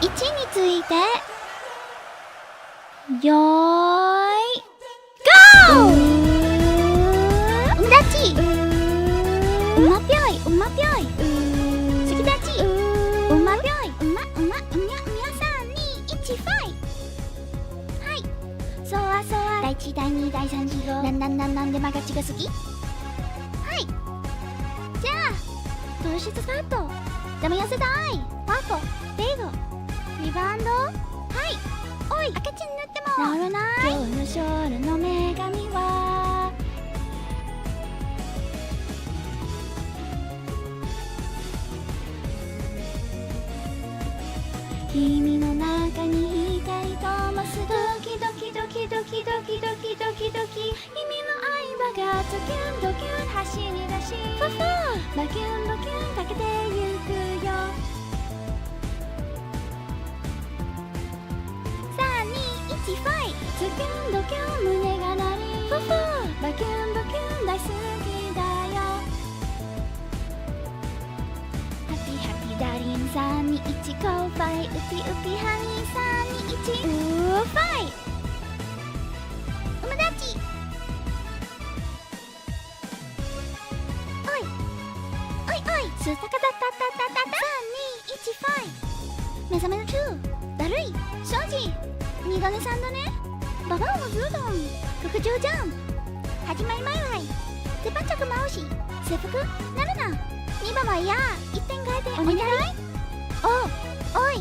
1についてよーいゴー。うだちうまぴょいうまぴょいつきだちうまぴょいうまうまうみゃ321ファイ。はいそわそわ第1第2第3次号なんでマガチが好き。はいじゃあ糖質カットでも痩せたいパフォベーゴリバウンドはいおい赤ちん塗っても治らない今日のショールの女神は君の中に光ともすドキドキドキドキドキドキドキドキ君の愛はがドキュンドキュン走り出しファファバキュンバキュンかけてゆくよ321ファイズキュンドキュン胸が鳴りファファバキュンバキュン大好きだよハッピーハッピーダーリン321ゴーファイウピウピハニー321ファイおまだちおいおいおいスタカタタタタタ321ファイ目覚めの2だるい庄司2度寝3度寝ババオのズードン特上ジャン始まりマイワイデパチャクマウシ制服なるな2番はいや1点変えてお願いおい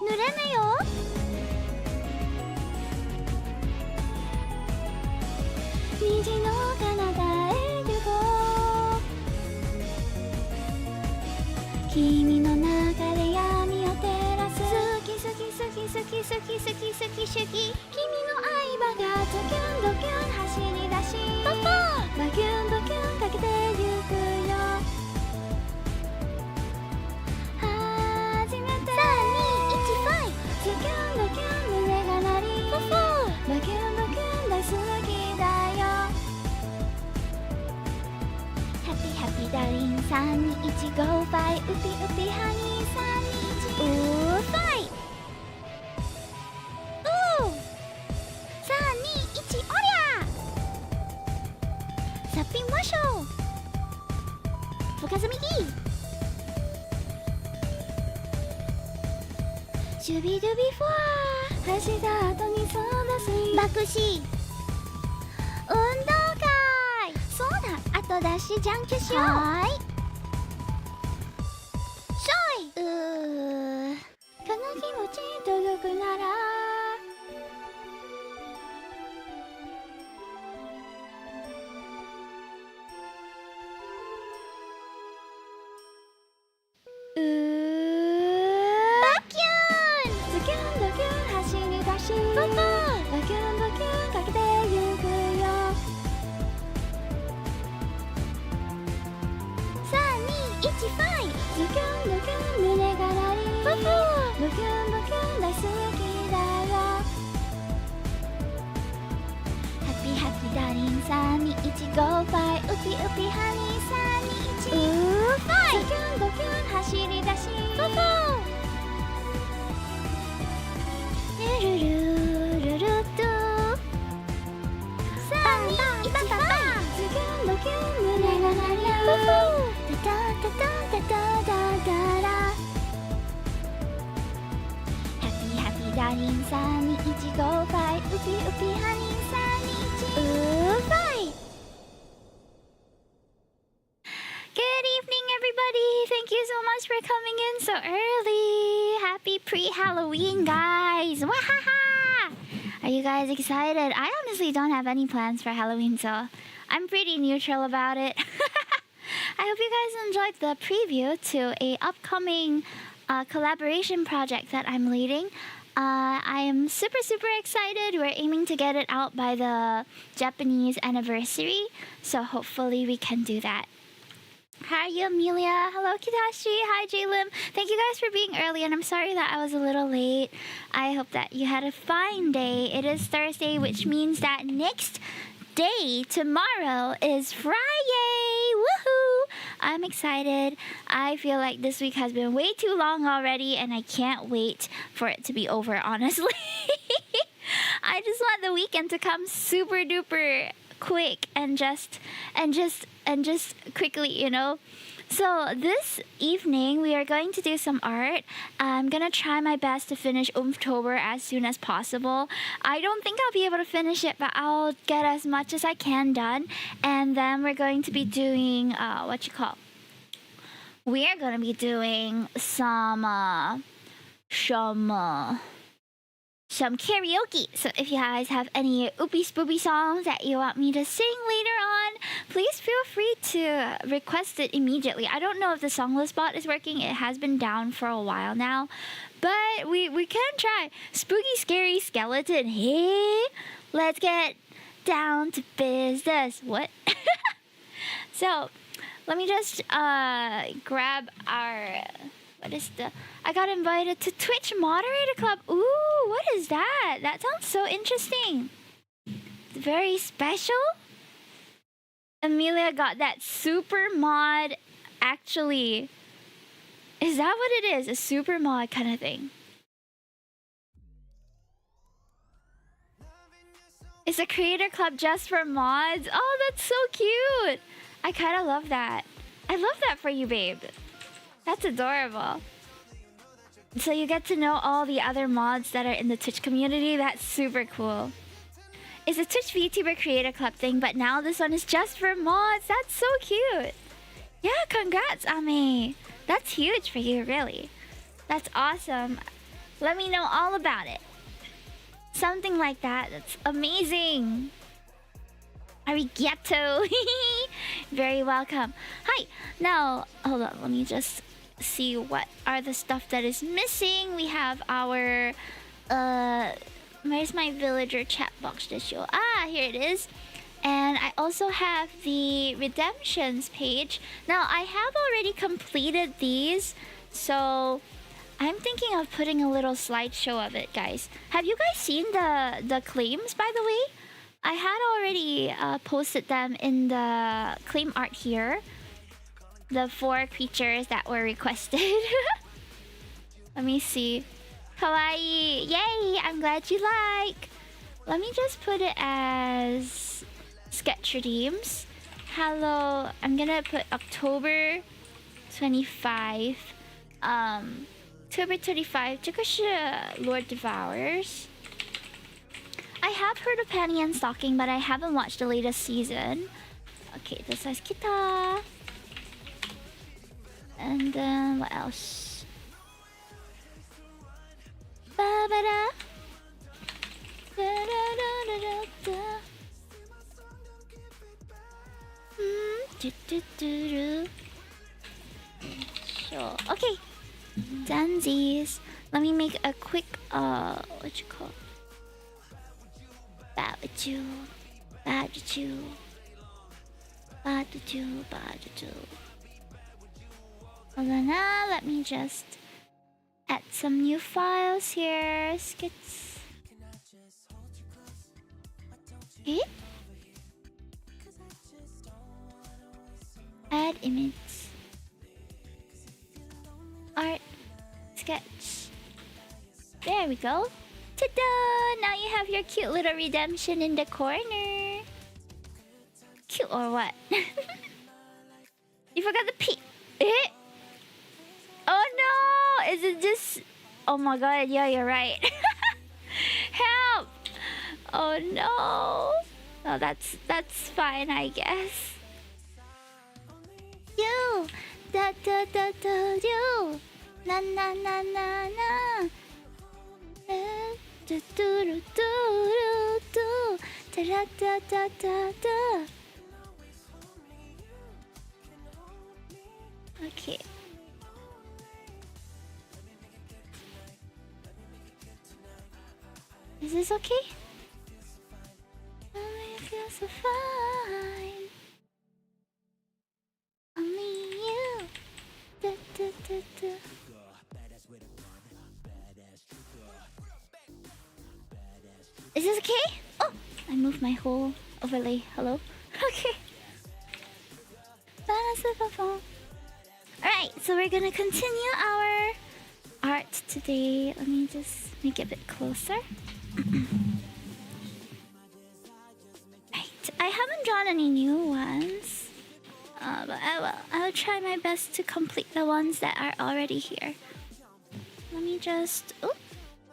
濡れぬよ虹の彼方へ行こう君の中で闇を照らす好き好き好き好き好き好き好き主義君の愛はがドキュンドキュン走り出しバキュンバキュンかけてゆくよ初めて321ファイズキュンドキュン胸が鳴りバキュンバキュン大好きだよハッピーハッピーダーリン321ゴーファイウピウピハニー321ファイ321おりゃさっぴんワショー深積み木シュビドゥビフォー走った後にソーダ水爆死運動会そうだ後出しじゃんけしようはーいしょいこの気持ち届くならバキューンズキュンドキュン走り出しバキュンバキュンかけてゆくよ321ファイズキュンドキュン胸が鳴りバキュンバキュン大好きだよハッピーハッピーダーリン321ゴーファイウピウピハニー321ファイズキュンドキュン走り出しファフォルルルルルッと321ズキュンドキュン胸が鳴りファフォタタタタタタタタラハッピーハッピーダーリン321ゴーファイウピウピハニー321ファイGood evening, everybody. Thank you so much for coming in so early. Happy pre-Halloween, guys. Wahaha! Are you guys excited? I honestly don't have any plans for Halloween, so I'm pretty neutral about it. I hope you guys enjoyed the preview to a upcoming collaboration project that I'm leading. I am super excited. We're aiming to get it out by the Japanese anniversary, so hopefully we can do that. Hi, Amelia. Hello, Kitashi. Hi, J-Lim. Thank you guys for being early, and I'm sorry that I was a little late. I hope that you had a fine day. It is Thursday, which means that next day. Tomorrow is Friday. Woohoo! I'm excited. I feel like this week has been way too long already, and I can't wait for it to be over, honestly. I just want the weekend to come super duper quick and just quickly, you know. So this evening we are going to do some art. I'm gonna try my best to finish Vtuber as soon as possible. I don't think I'll be able to finish it, but I'll get as much as I can done. And then we're going to be doing we are gonna be doing some karaoke. So if you guys have any oopy spoopy songs that you want me to sing later on, please feel free to request it immediately. I don't know if the song list bot is working. It has been down for a while now, but we can try. Spooky scary skeleton. Hey, let's get down to business. What? So let me just grab our I got invited to Twitch Moderator Club. Ooh, what is that? That sounds so interesting. Very special. Amelia got that super mod. Actually, is that what it is? A super mod kind of thing. It's a creator club just for mods. Oh, that's so cute. I kind of love that. I love that for you, babe. That's adorable. So you get to know all the other mods that are in the Twitch community. That's super cool. It's a Twitch VTuber Creator Club thing, but now this one is just for mods. That's so cute. Yeah, congrats, Ame. That's huge for you, really. That's awesome. Let me know all about it. Something like that. That's amazing. Arigato. Very welcome. Hi. Now, hold on. Let me just see what are the stuff that is missing. We have our where's my villager chat box to show? Ah, here it is. And I also have the redemptions page. Now I have already completed these, so I'm thinking of putting a little slideshow of it, guys. Have you guys seen the claims, by the way? I had already posted them in the claim art here. The 4 creatures that were requested. Let me see. Kawaii! Yay! I'm glad you like! Let me just put it as sketch redeems. Hello. I'm gonna put October 25. October 25. 这个是 Lord Devours. I have heard of Penny and Stocking, but I haven't watched the latest season. Okay, this says Kita. And then what else? Ba-ba-da. Da-da-da-da-da-da. Do-do-do-do. Sure. Okay. Danzies. Let me make a quick what you call? Babachoo. Babachoo. Babachoo. Babachoo. Hold on now, let me just add some new files here. Skits. Okay. Add image. Art. Sketch. There we go. Ta-da! Now you have your cute little redemption in the corner. Cute or what? You forgot the P. Eh? Oh no! Is it just... Oh my god, yeah, you're right. Help! Oh no. Oh, that's fine, I guess. You! Da da da da you! Na na na na na! Do do do do do da da da da da da. Okay. Is this okay? I feel so fine. Only you. Da, da, da, da. Is this okay? Oh, I moved my whole... overlay. Hello? Okay. Alright, so we're gonna continue our art today. Let me just make it a bit closer. Right, I haven't drawn any new ones. But I'll try my best to complete the ones that are already here. Let me just... Oh,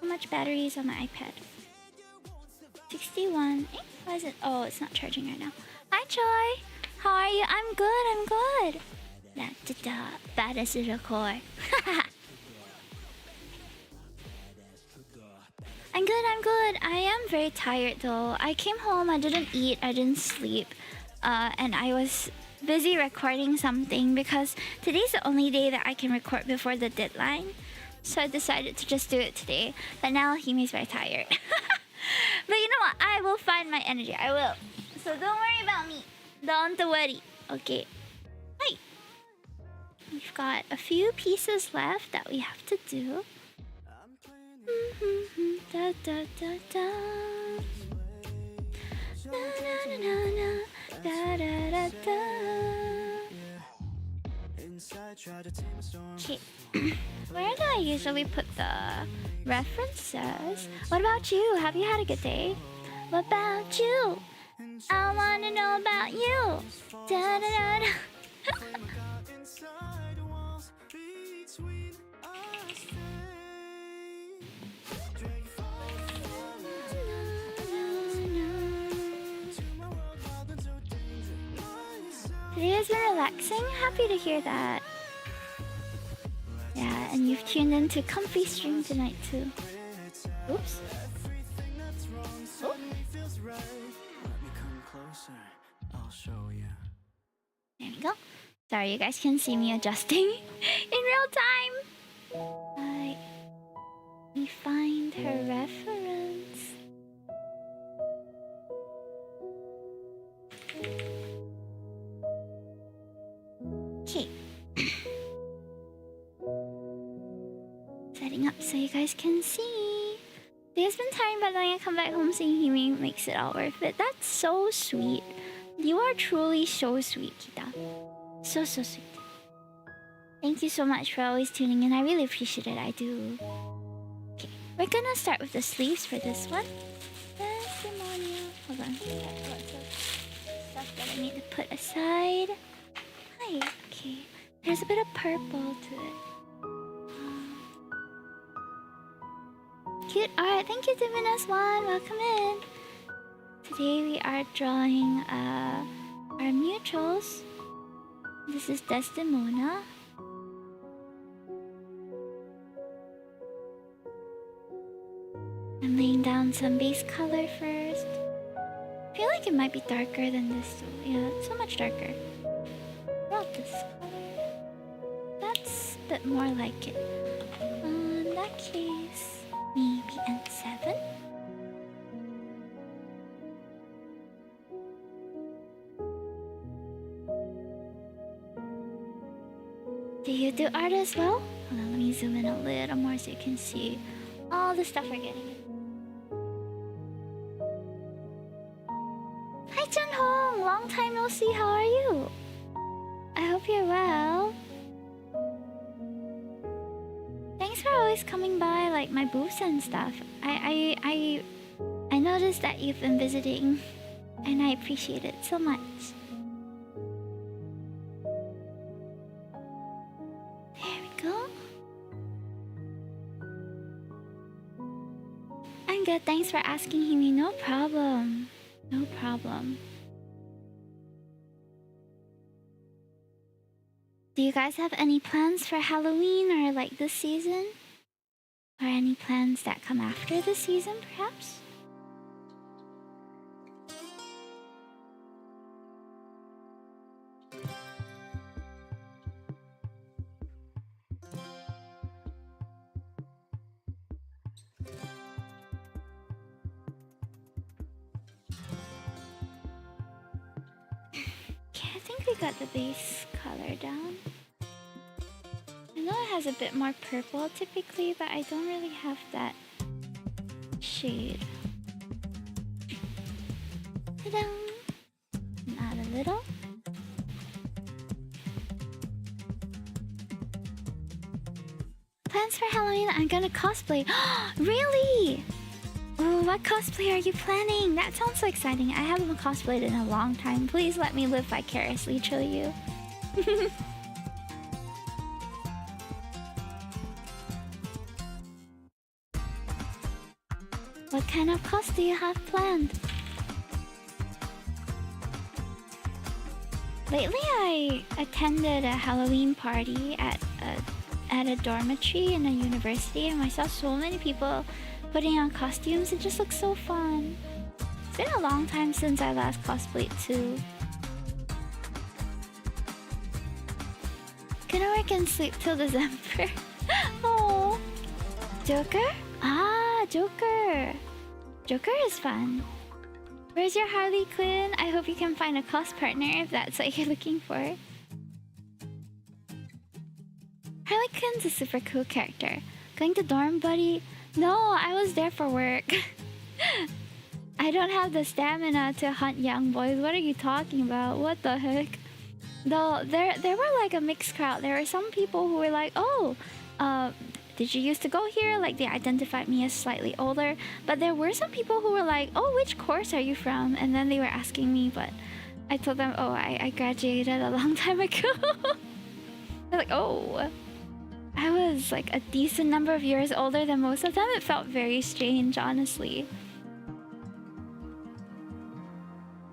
how much battery is on my iPad? 61. Why is it? Oh, it's not charging right now. Hi, Joy. How are you? I'm good. I'm good. Da da da. Baddest to the core. I'm good. I'm good. I am very tired though. I came home. I didn't eat. I didn't sleep. And I was busy recording something because today's the only day that I can record before the deadline. So I decided to just do it today. But now Hime's very tired. But you know what? I will find my energy. I will. So don't worry about me. Don't worry. Okay. Hi. We've got a few pieces left that we have to do. Da da da da. Na na na na na. Da da da da. Okay. Where do I usually put the references? What about you? Have you had a good day? What about you? I wanna know about you. Da da da da. Today has been relaxing. Happy to hear that. Yeah, and you've tuned into comfy stream tonight too. Oops. Oh. There we go. Sorry, you guys can see me adjusting in real time. Right. Let me find her reference. Okay. Setting up so you guys can see. It has been tiring, but then I come back home seeing Hime makes it all worth it. That's so sweet. You are truly so sweet, Kita. So sweet. Thank you so much for always tuning in. I really appreciate it. I do. Okay, we're gonna start with the sleeves for this one. Testimonial. Hold on. Lots of stuff that I need to put aside. Hi. Okay. There's a bit of purple to it. Cute art. Thank you, Divinus1. Welcome in. Today we are drawing our mutuals. This is Desdemona. I'm laying down some base color first. I feel like it might be darker than this too. Yeah, it's so much darker. About this color. That's a bit more like it. In that case, maybe N7. Do you do art as well? Hold on, let me zoom in a little more so you can see all the stuff we're getting. Hi Junhong! Long time no see, how are you? I hope you're well. Thanks for always coming by like my booths and stuff. I noticed that you've been visiting and I appreciate it so much. There we go. I'm good, thanks for asking, Hime. No problem. No problem. Do you guys have any plans for Halloween or like this season? Or any plans that come after the season, perhaps? Okay, I think we got the base color down. I know it has a bit more purple typically, but I don't really have that shade. Ta-da! little. Plans for Halloween, I'm gonna cosplay. Really? Ooh, what cosplay are you planning? That sounds so exciting. I haven't cosplayed in a long time. Please let me live vicariously through you. What kind of cos do you have planned? Lately, I attended a Halloween party at a dormitory in a university, and I saw so many people putting on costumes. It just looks so fun. It's been a long time since I last cosplayed too. Gonna work and sleep till December. Oh, Joker? Ah, Joker. Joker is fun. Where's your Harley Quinn? I hope you can find a cos partner if that's what you're looking for. Harley Quinn's a super cool character. Going to dorm, buddy? No, I was there for work. I don't have the stamina to hunt young boys. What are you talking about? What the heck? Though there were like a mixed crowd. There were some people who were like, oh, did you used to go here? Like they identified me as slightly older. But there were some people who were like, oh, which course are you from? And then they were asking me, but I told them, oh, I graduated a long time ago. They're like, oh. I was like a decent number of years older than most of them. It felt very strange, honestly.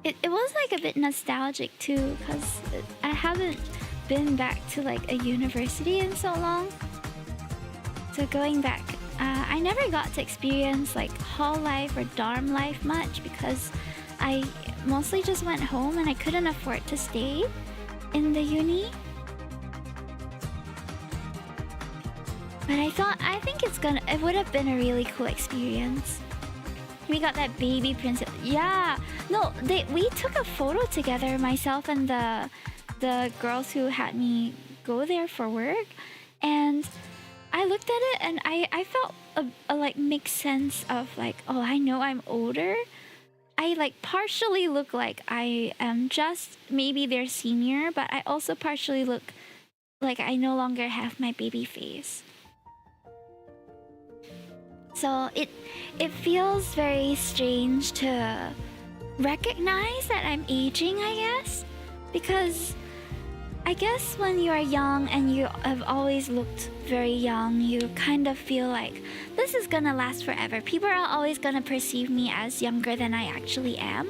It was like a bit nostalgic too, because I haven't been back to like a university in so long. So going back, I never got to experience like hall life or dorm life much because I mostly just went home and I couldn't afford to stay in the uni. But I think it would have been a really cool experience. We got that baby princess. Yeah, no, we took a photo together, myself and the girls who had me go there for work, and I looked at it and I felt a like mixed sense of like, oh, I know I'm older. I like partially look like I am just maybe their senior, but I also partially look like I no longer have my baby face. So it feels very strange to recognize that I'm aging, I guess. Because I guess when you are young and you have always looked very young, you kind of feel like this is gonna last forever. People are always gonna perceive me as younger than I actually am.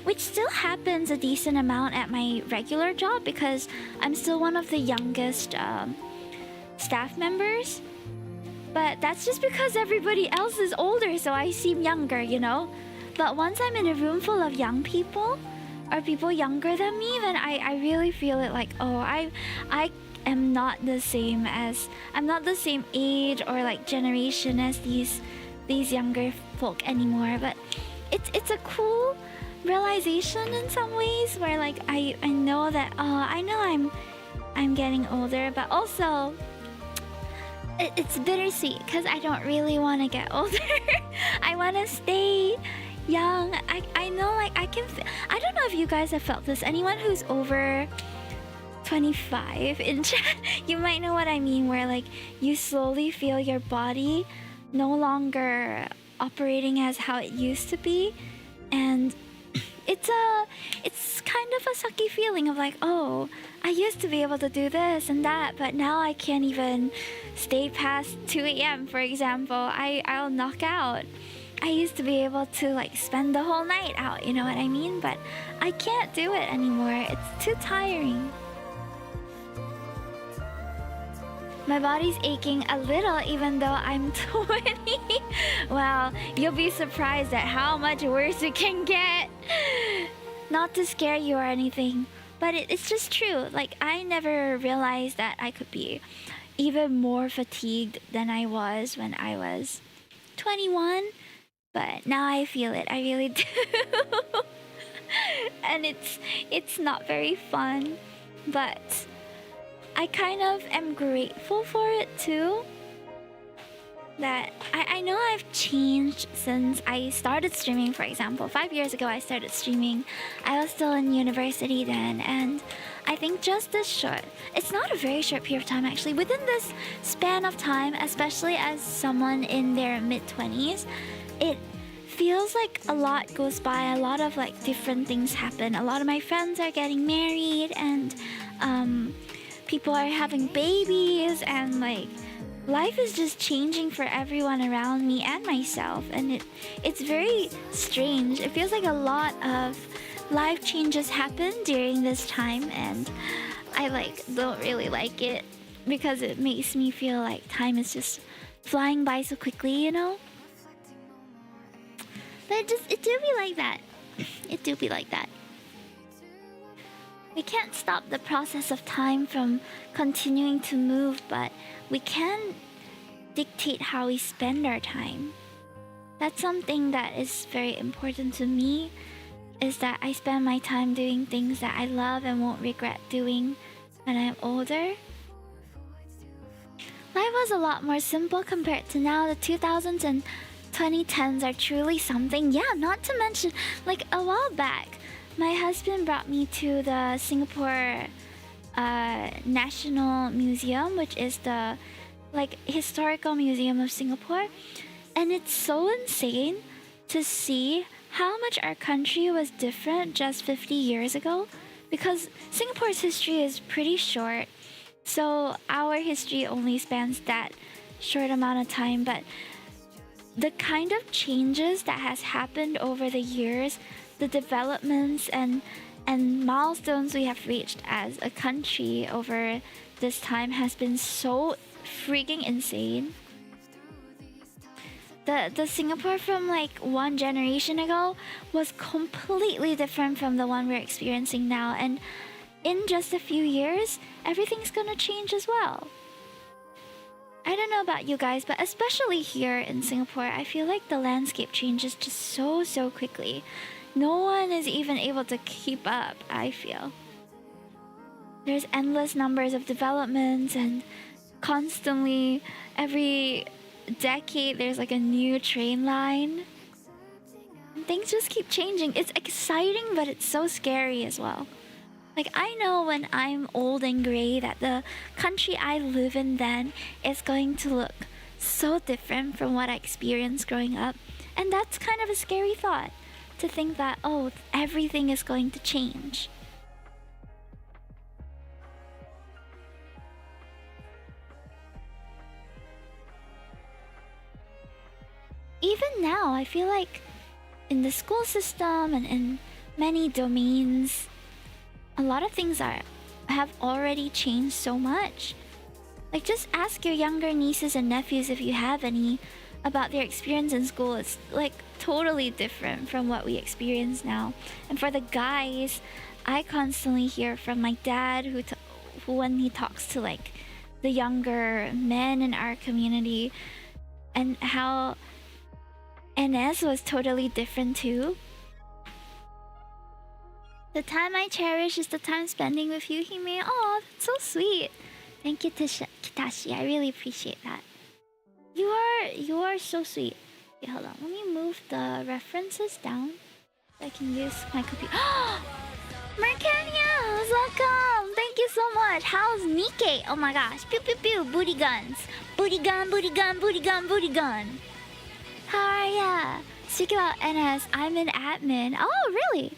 Which still happens a decent amount at my regular job because I'm still one of the youngest staff members. But that's just because everybody else is older, so I seem younger, you know? But once I'm in a room full of young people, or people younger than me, then I really feel it like, oh, I am not the same I'm not the same age or like generation as these younger folk anymore. But it's a cool realization in some ways where like I know that, oh, I know I'm getting older, but also it's bittersweet because I don't really want to get older. I want to stay young. I know, like I don't know if you guys have felt this. Anyone who's over 25 in chat, you might know what I mean, where like you slowly feel your body no longer operating as how it used to be, and it's kind of a sucky feeling of like, oh, I used to be able to do this and that, but now I can't even stay past 2 a.m. for example. I'll knock out. I used to be able to like spend the whole night out, you know what I mean? But I can't do it anymore. It's too tiring. My body's aching a little even though I'm 20. Well, you'll be surprised at how much worse it can get. Not to scare you or anything, but it's just true. Like, I never realized that I could be even more fatigued than I was when I was 21. But now I feel it. I really do. And it's not very fun, but I kind of am grateful for it too. that I know I've changed since I started streaming, for example. 5 years ago, I started streaming. I was still in university then, and I think just this short, it's not a very short period of time actually, within this span of time, especially as someone in their mid-20s, it feels like a lot goes by, a lot of like different things happen. A lot of my friends are getting married, and people are having babies, and like life is just changing for everyone around me and myself, and it's very strange. It feels like a lot of life changes happen during this time, and I like don't really like it because it makes me feel like time is just flying by so quickly, you know? But it do be like that. It do be like that. We can't stop the process of time from continuing to move, but we can dictate how we spend our time. That's something that is very important to me, is that I spend my time doing things that I love and won't regret doing when I'm older. Life was a lot more simple compared to now. The 2000s and 2010s are truly something. Yeah, not to mention, like a while back, my husband brought me to the Singapore National Museum, which is the like historical museum of Singapore, and it's so insane to see how much our country was different just 50 years ago, because Singapore's history is pretty short, so our history only spans that short amount of time. But the kind of changes that has happened over the years, the developments and milestones we have reached as a country over this time has been so freaking insane. The Singapore from like one generation ago was completely different from the one we're experiencing now, and in just a few years everything's gonna change as well. I don't know about you guys, but especially here in Singapore, I feel like the landscape changes just so quickly. No one is even able to keep up, I feel. There's endless numbers of developments, and constantly every decade there's like a new train line. And things just keep changing. It's exciting, but it's so scary as well. Like, I know when I'm old and gray that the country I live in then is going to look so different from what I experienced growing up. And that's kind of a scary thought, to think that, oh, everything is going to change. Even now, I feel like in the school system and in many domains, a lot of things have already changed so much. Like, just ask your younger nieces and nephews, if you have any, about their experience in school. It's like totally different from what we experience now. And for the guys, I constantly hear from my dad, who when he talks to like the younger men in our community, and how NS was totally different too. The time I cherish is the time spending with you, Hime. Oh, that's so sweet. Thank you, Kitashi. I really appreciate that. You are so sweet. Okay, hold on. Let me move the references down so I can use my computer. Mercania, welcome. Thank you so much. How's Nikkei? Oh my gosh. Pew pew pew. Booty guns. Booty gun, booty gun, booty gun, booty gun. How are ya? Speaking about NS, I'm an admin. Oh, really?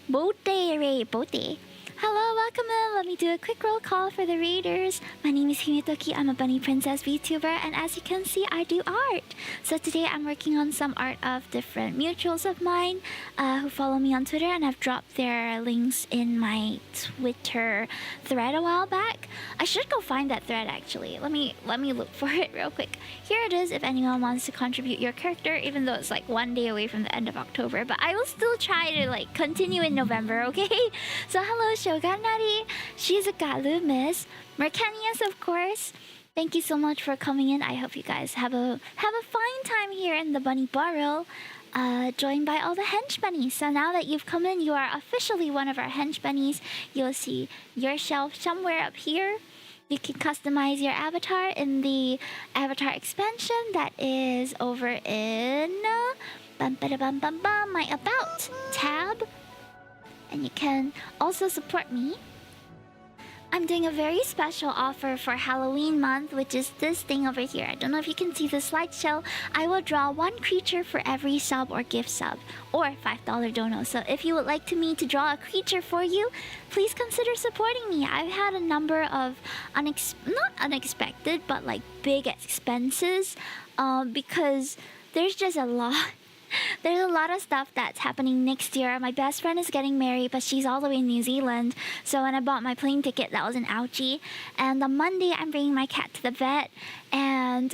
Bote. Hello, welcome in. Let me do a quick roll call for the raiders. My name is Himetoki. I'm a bunny princess VTuber, and as you can see, I do art. So today I'm working on some art of different mutuals of mine who follow me on Twitter, and I've dropped their links in my Twitter thread a while back. I should go find that thread actually. Let me look for it real quick. Here it is if anyone wants to contribute your character, even though it's like one day away from the end of October, but I will still try to like continue in November, okay? So hello, Shoganari, Shizuka, Miss, Mercanius, of course. Thank you so much for coming in. I hope you guys have a fine time here in the Bunny Burrow, joined by all the hench bunnies. So now that you've come in, you are officially one of our hench bunnies. You'll see your shelf somewhere up here. You can customize your avatar in the avatar expansion that is over in my About tab. And you can also support me. I'm doing a very special offer for Halloween month, which is this thing over here. I don't know if you can see the slideshow. I will draw one creature for every sub or gift sub, or $5 dono. So if you would like me to draw a creature for you, please consider supporting me. I've had a number of not unexpected, but like big expenses, because there's just a lot. There's a lot of stuff that's happening next year. My best friend is getting married, but she's all the way in New Zealand. So when I bought my plane ticket, that was an ouchie. And on Monday, I'm bringing my cat to the vet. And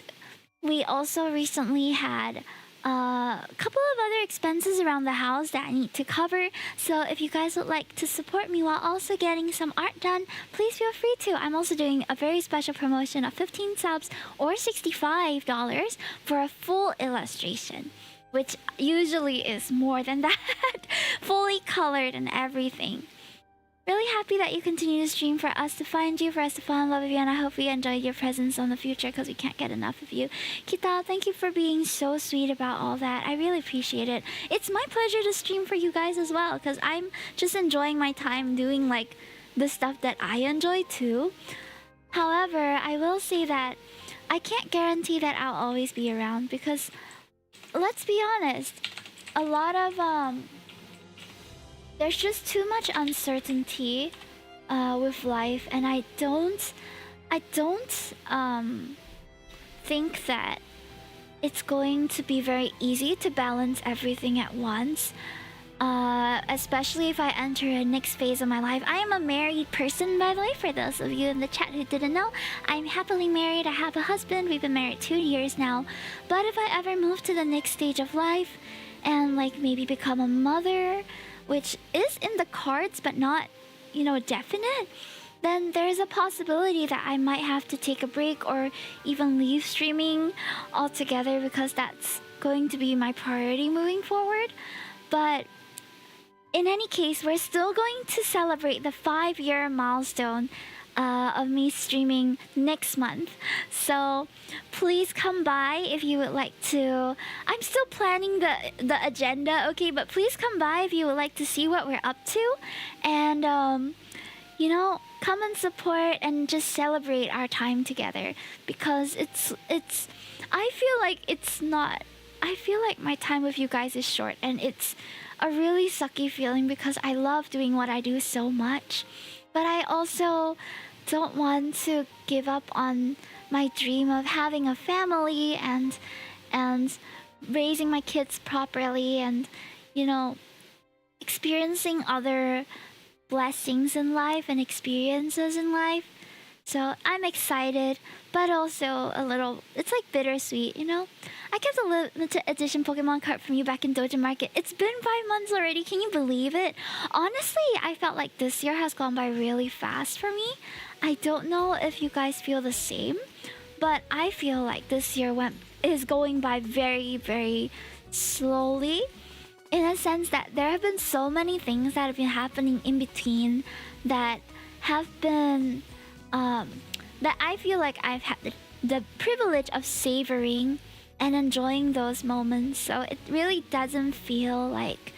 we also recently had a couple of other expenses around the house that I need to cover. So if you guys would like to support me while also getting some art done, please feel free to. I'm also doing a very special promotion of 15 subs or $65 for a full illustration, which usually is more than that. Fully colored and everything. Really happy that you continue to stream, for us to find you, for us to fall in love with you, and I hope we enjoy your presence in the future because we can't get enough of you. Kita, thank you for being so sweet about all that. I really appreciate it. It's my pleasure to stream for you guys as well, because I'm just enjoying my time doing like the stuff that I enjoy too. However, I will say that I can't guarantee that I'll always be around, because let's be honest, a lot of there's just too much uncertainty with life, and I don't think that it's going to be very easy to balance everything at once, especially if I enter a next phase of my life. I am a married person, by the way, for those of you in the chat who didn't know. I'm happily married. I have a husband. We've been married 2 years now. But if I ever move to the next stage of life and like maybe become a mother, which is in the cards but not, you know, definite, then there's a possibility that I might have to take a break or even leave streaming altogether, because that's going to be my priority moving forward. But in any case, we're still going to celebrate the 5-year milestone of me streaming next month. So please come by if you would like to. I'm still planning the agenda, okay? But please come by if you would like to see what we're up to. And, you know, come and support and just celebrate our time together. Because I feel like it's not... I feel like my time with you guys is short, and it's a really sucky feeling because I love doing what I do so much. But I also don't want to give up on my dream of having a family and raising my kids properly, and, you know, experiencing other blessings in life and experiences in life. So I'm excited, but also a little, it's like bittersweet, you know? I kept a limited edition Pokemon card from you back in Doja Market. It's been 5 months already, can you believe it? Honestly, I felt like this year has gone by really fast for me. I don't know if you guys feel the same, but I feel like this year is going by very, very slowly, in a sense that there have been so many things that have been happening in between that have been... that I feel like I've had the privilege of savoring and enjoying those moments. So it really doesn't feel like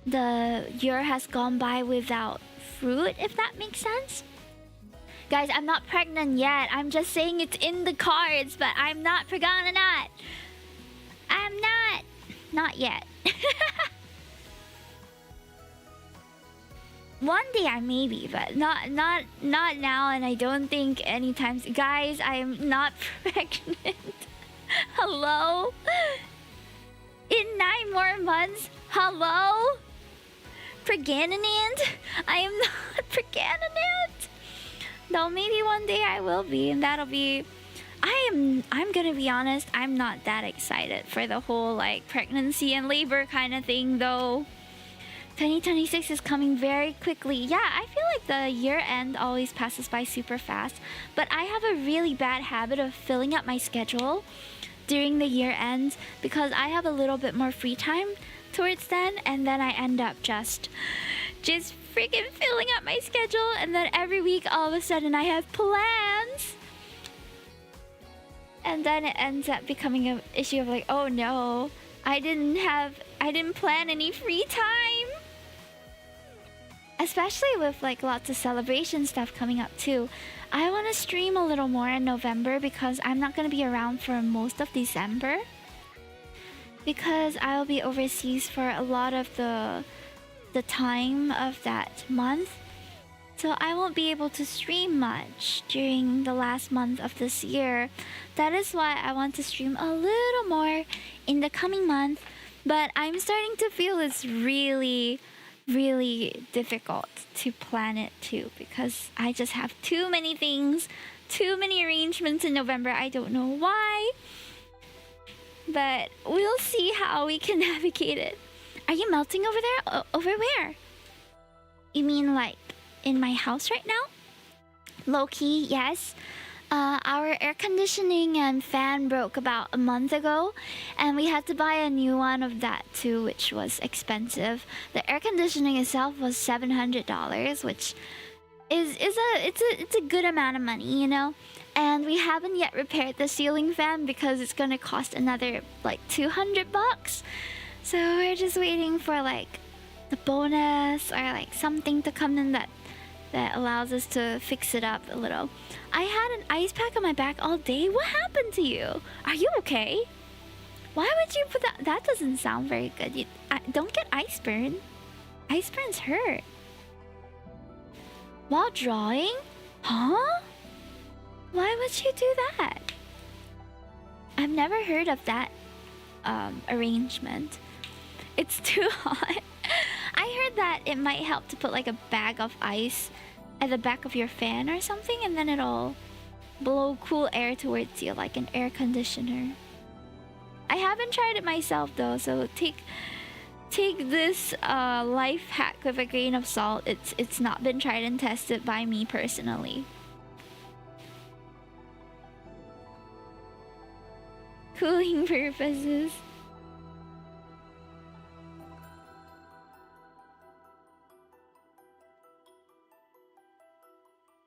the year has gone by without fruit, if that makes sense. Guys, I'm not pregnant yet. I'm just saying it's in the cards, but I'm not pregnant. I'm not. Not yet. One day I may be, but not now, and I don't think anytime. Guys, I am not pregnant. Hello? In 9 more months? Hello? Pregnant? I am not pregnant. Though maybe one day I will be, and that'll be... I'm gonna be honest, I'm not that excited for the whole like pregnancy and labor kind of thing though. 2026 is coming very quickly. Yeah, I feel like the year end always passes by super fast, but I have a really bad habit of filling up my schedule during the year end because I have a little bit more free time towards then, and then I end up just freaking filling up my schedule, and then every week all of a sudden I have plans. And then it ends up becoming an issue of like, oh no, I didn't plan any free time. Especially with like lots of celebration stuff coming up too. I want to stream a little more in November because I'm not going to be around for most of December. Because I'll be overseas for a lot of the time of that month. So I won't be able to stream much during the last month of this year. That is why I want to stream a little more in the coming month. But I'm starting to feel it's really, really difficult to plan it too. Because I just have too many things, too many arrangements in November. I don't know why. But we'll see how we can navigate it. Are you melting over there? Over where? You mean like in my house right now? Low-key, yes. Our air conditioning and fan broke about a month ago, and we had to buy a new one of that too, which was expensive. The air conditioning itself was $700, which is a good amount of money, you know. And we haven't yet repaired the ceiling fan because it's gonna cost another like $200. So we're just waiting for like the bonus or like something to come in that allows us to fix it up a little. I had an ice pack on my back all day. What happened to you? Are you okay? Why would you put that? That doesn't sound very good. Don't get ice burn. Ice burns hurt. While drawing? Huh? Why would you do that? I've never heard of that arrangement. It's too hot. I heard that it might help to put like a bag of ice at the back of your fan or something, and then it'll blow cool air towards you like an air conditioner. I haven't tried it myself though, so take this life hack with a grain of salt. It's not been tried and tested by me personally. Cooling purposes.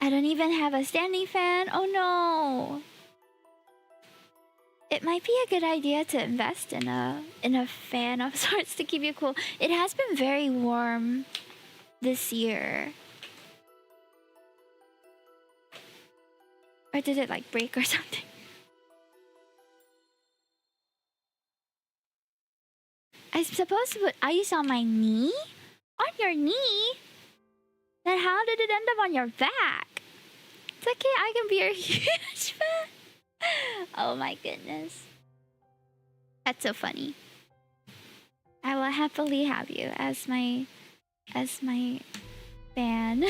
I don't even have a standing fan. Oh no. It might be a good idea to invest in a fan of sorts to keep you cool. It has been very warm this year. Or did it like break or something? I'm supposed to put ice on my knee? On your knee? Then how did it end up on your back? It's okay, I can be a huge fan. Oh my goodness. That's so funny. I will happily have you as my fan.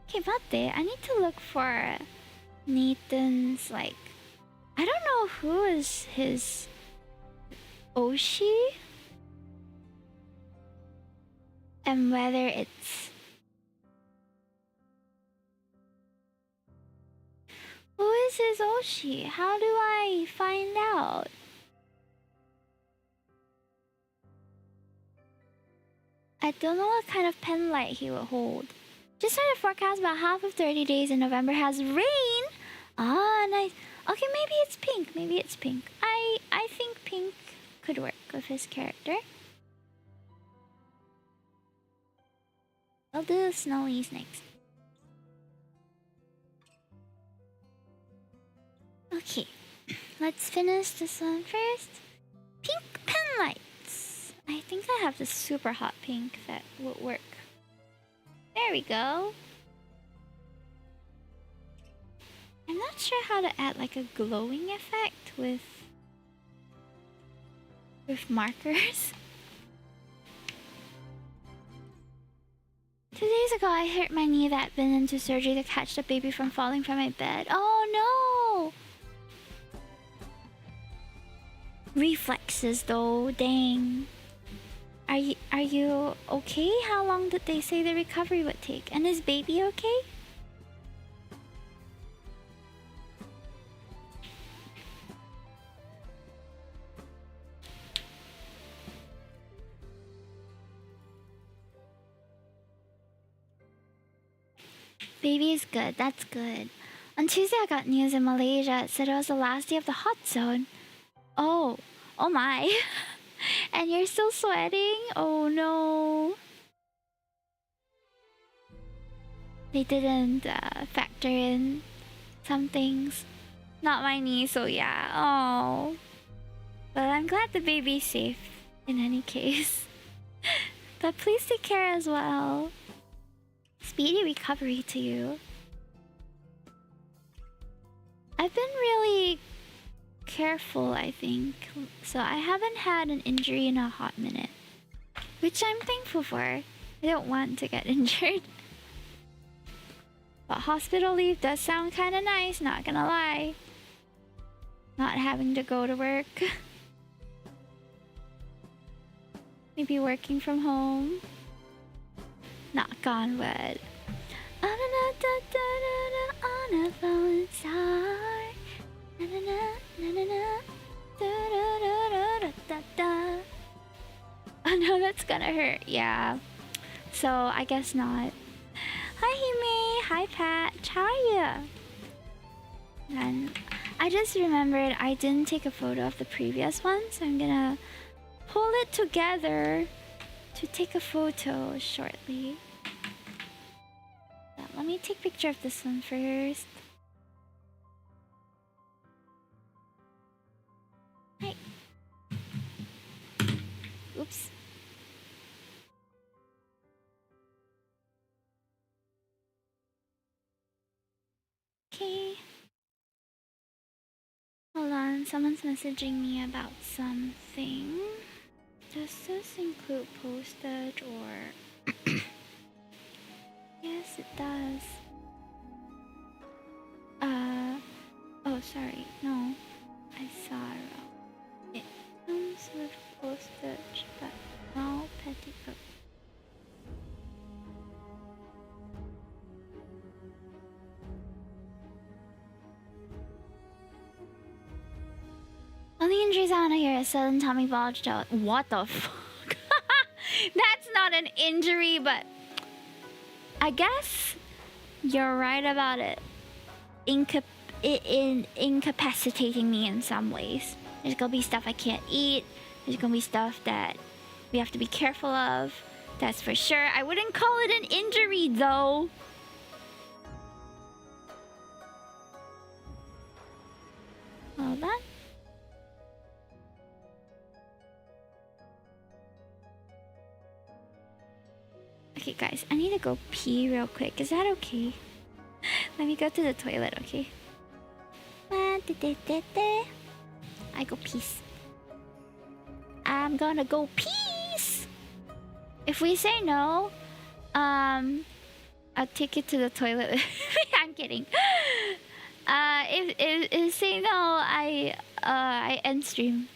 Okay, bate. I need to look for Nathan's like, I don't know who is his Oshi and whether it's who is his Oshi? How do I find out? I don't know what kind of pen light he will hold. Just heard a forecast about half of 30 days in November has rain. Ah, nice. Okay, maybe it's pink. Maybe it's pink. I think pink could work with his character. I'll do snowies next. Okay, let's finish this one first. Pink pen lights. I think I have the super hot pink that would work. There we go. I'm not sure how to add like a glowing effect with markers. 2 days ago, I hurt my knee that had been into surgery to catch the baby from falling from my bed. Oh no! Reflexes though, dang. Are you okay? How long did they say the recovery would take? And is baby okay? Baby is good. That's good. On Tuesday, I got news in Malaysia. It said it was the last day of the hot zone. Oh. Oh my. And you're still sweating? Oh no. They didn't factor in some things. Not my knee, so yeah. Oh. But I'm glad the baby's safe in any case. But please take care as well. Speedy recovery to you. I've been really careful, I think. So I haven't had an injury in a hot minute. Which I'm thankful for. I don't want to get injured. But hospital leave does sound kind of nice, not gonna lie. Not having to go to work. Maybe working from home. Knock on wood. On a falling star. Oh no, that's gonna hurt. Yeah. So I guess not. Hi Hime. Hi Pat. How are you? And I just remembered I didn't take a photo of the previous one, so I'm gonna pull it together to take a photo shortly. Yeah, let me take a picture of this one first. Hi. Oops. Okay. Hold on, someone's messaging me about something. Does this include postage or... Yes, it does. Oh, sorry. No, I saw it wrong. It comes with postage, but no petticoat. Only injuries I wanna hear is sudden tummy bulge. What the fuck? That's not an injury, but I guess you're right about it. Incapacitating me in some ways. There's gonna be stuff I can't eat. There's gonna be stuff that we have to be careful of. That's for sure. I wouldn't call it an injury though. Hold on. Okay guys, I need to go pee real quick. Is that okay? Let me go to the toilet, okay? I go peace. I'm gonna go peace. If we say no, I'll take you to the toilet. I'm kidding. If say no, I end stream.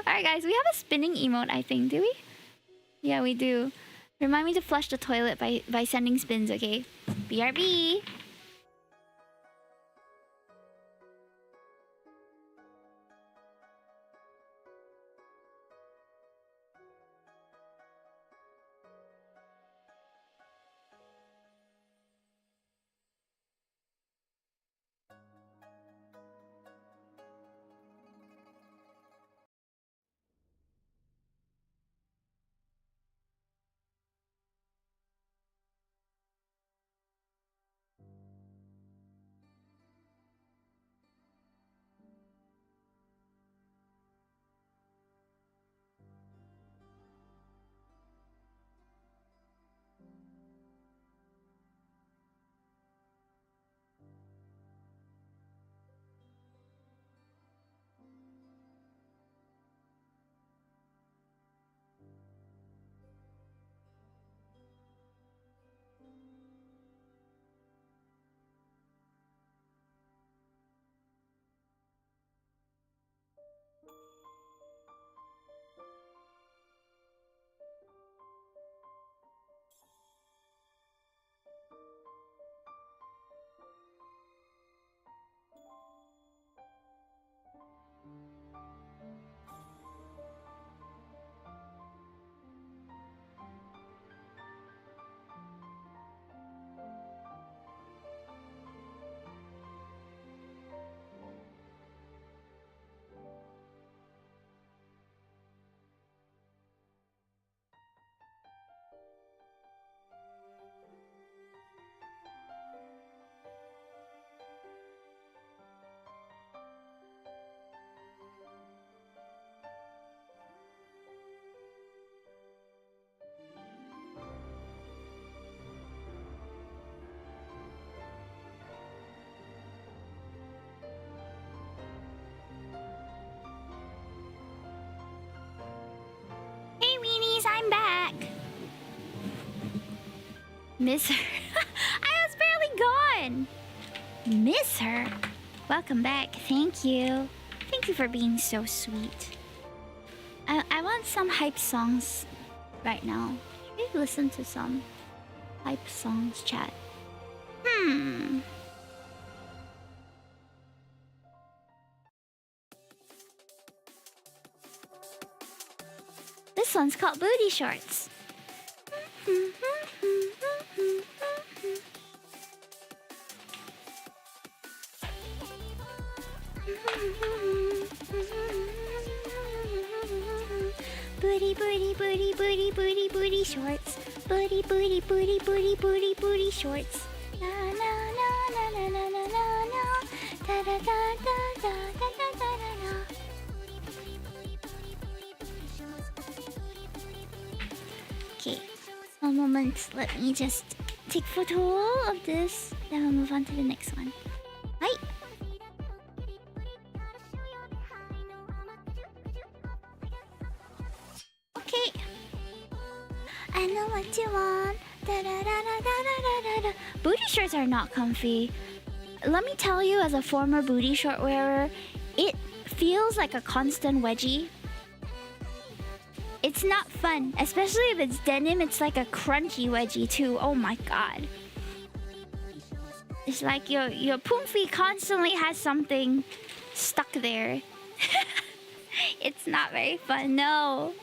Alright guys, we have a spinning emote, I think, do we? Yeah, we do. Remind me to flush the toilet by sending spins, okay? BRB! miss her. I was barely gone. Miss her. Welcome back. Thank you. Thank you for being so sweet. I want some hype songs right now. Maybe listen to some hype songs, chat. This one's called Booty Shorts. Booty, booty, booty, booty, booty, booty shorts. Booty, booty, booty, booty, booty, booty shorts. Na na na na na na na na na. Da da da da da da da da da. Okay, one moment. Let me just take photo of this. Then we'll move on to the next one. Hi. Okay. I know what you want. Da, da, da, da, da, da, da, da. Booty shorts are not comfy. Let me tell you, as a former booty short wearer, it feels like a constant wedgie. It's not fun, especially if it's denim. It's like a crunchy wedgie too. Oh my god. It's like your poomfy constantly has something stuck there. It's not very fun, no.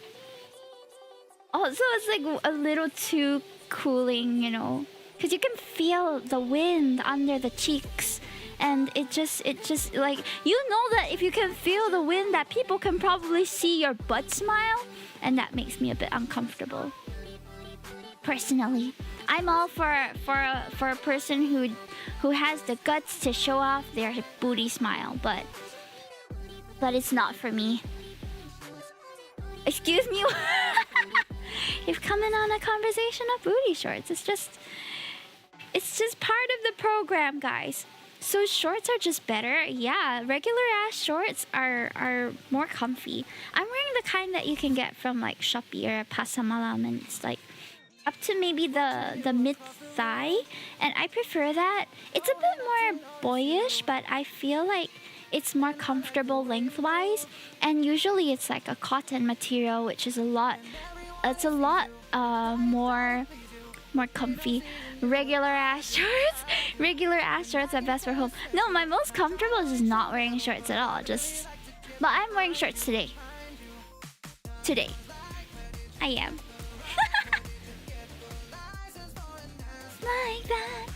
Also, it's like a little too cooling, you know, because you can feel the wind under the cheeks, and it just like, you know, that if you can feel the wind, that people can probably see your butt smile, and that makes me a bit uncomfortable. Personally, I'm all for a person who has the guts to show off their booty smile, but it's not for me. Excuse me. You've come in on a conversation of booty shorts. It's just part of the program, guys. So shorts are just better. Yeah, regular ass shorts are more comfy. I'm wearing the kind that you can get from like Shopee or Pasamalam, and it's like up to maybe the mid thigh, and I prefer that. It's a bit more boyish, but I feel like it's more comfortable lengthwise, and usually it's like a cotton material, which is a lot more comfy. Regular ass shorts are best for home. No, my most comfortable is just not wearing shorts at all. But I'm wearing shorts today. I am. Like that.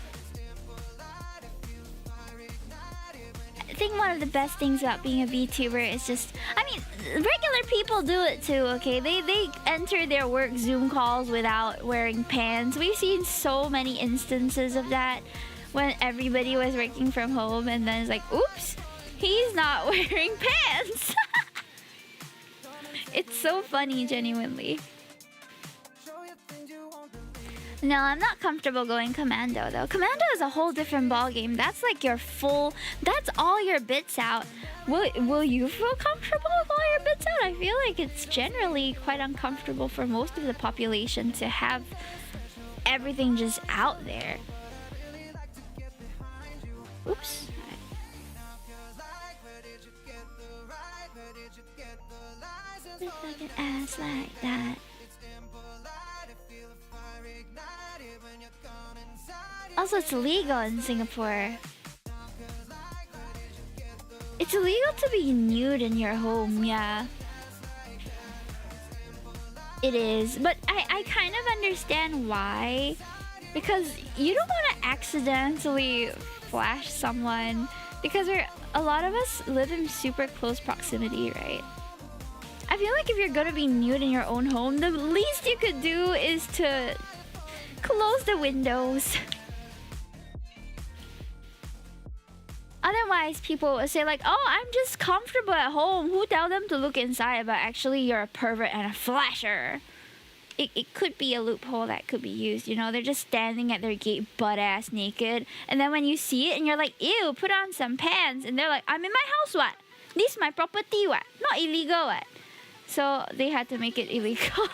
I think one of the best things about being a VTuber is just, I mean, regular people do it too, okay? They enter their work Zoom calls without wearing pants. We've seen so many instances of that when everybody was working from home, and then it's like, oops, he's not wearing pants. It's so funny, genuinely. No, I'm not comfortable going commando though. Commando is a whole different ballgame. That's like that's all your bits out. Will you feel comfortable with all your bits out? I feel like it's generally quite uncomfortable for most of the population to have everything just out there. Oops. Just like an ass like that. Also, it's illegal in Singapore. It's illegal to be nude in your home, yeah. It is, but I kind of understand why. Because you don't want to accidentally flash someone. Because a lot of us live in super close proximity, right? I feel like if you're gonna be nude in your own home, the least you could do is to close the windows. Otherwise, people will say like, oh, I'm just comfortable at home. Who tell them to look inside? But actually, you're a pervert and a flasher. It could be a loophole that could be used, you know? They're just standing at their gate butt-ass naked. And then when you see it and you're like, ew, put on some pants. And they're like, I'm in my house, what? This is my property, what? Not illegal, what? So they had to make it illegal.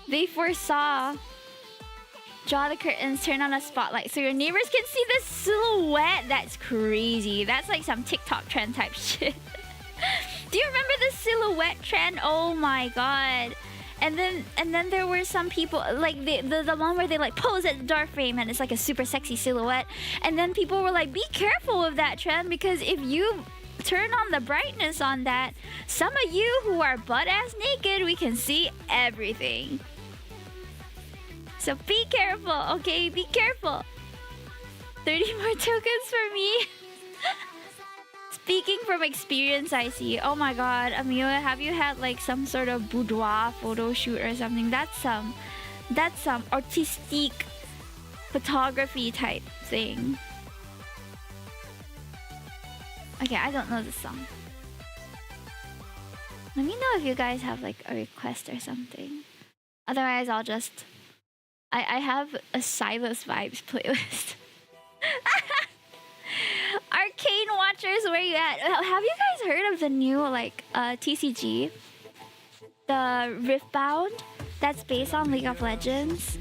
They foresaw. Draw the curtains, turn on a spotlight so your neighbors can see the silhouette. That's crazy. That's like some TikTok trend type shit. Do you remember the silhouette trend? Oh my god. And then there were some people like the one where they like pose at the door frame and it's like a super sexy silhouette. And then people were like, be careful of that trend because if you turn on the brightness on that, some of you who are butt-ass naked, we can see everything. So be careful, okay? Be careful. 30 more tokens for me. Speaking from experience, I see. Oh my god, Amelia, have you had like some sort of boudoir photo shoot or something? That's some artistic photography type thing. Okay, I don't know this song. Let me know if you guys have like a request or something. Otherwise, I'll just... I have a Silas Vibes playlist. Arcane Watchers, where you at? Have you guys heard of the new like TCG? The Riftbound? That's based on League of Legends.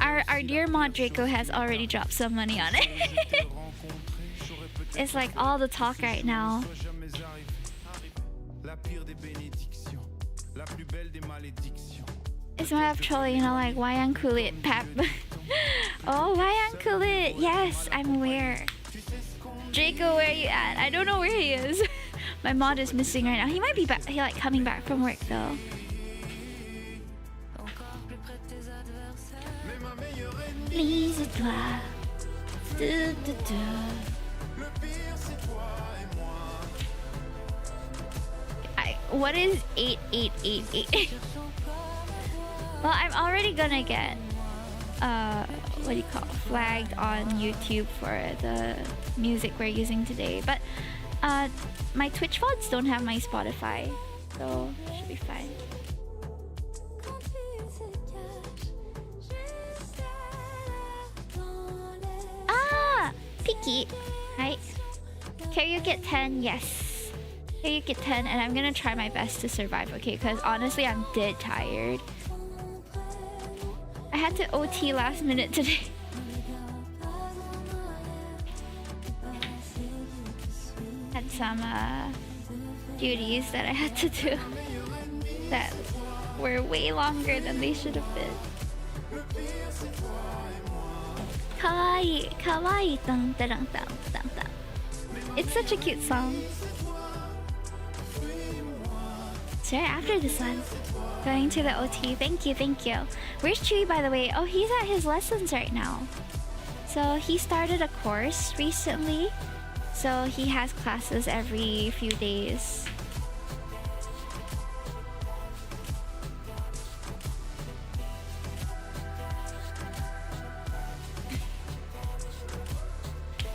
Our dear mod Draco has already dropped some money on it. It's like all the talk right now. It's more of trolling, you know, like why uncool it, Pap. Oh, why uncool it? Yes, I'm aware. Draco, where are you at? I don't know where he is. My mod is missing right now. He might be back. He like coming back from work though. Lise-toi. What is 8888? Well, I'm already gonna get what do you call it? Flagged on YouTube for the music we're using today, but my Twitch VODs don't have my Spotify, so should be fine. Ah, Picky, right? Karaoke 10, yes. Karaoke 10, and I'm gonna try my best to survive, okay? Because honestly, I'm dead tired. I had to OT last minute today. Had some duties that I had to do that were way longer than they should have been. Kawaii, kawaii, dun, dun, dun, dun, dun, dun. It's such a cute song. So right after this one, going to the OT. Thank you, thank you. Where's Chewy, by the way? Oh, he's at his lessons right now. So he started a course recently. So he has classes every few days.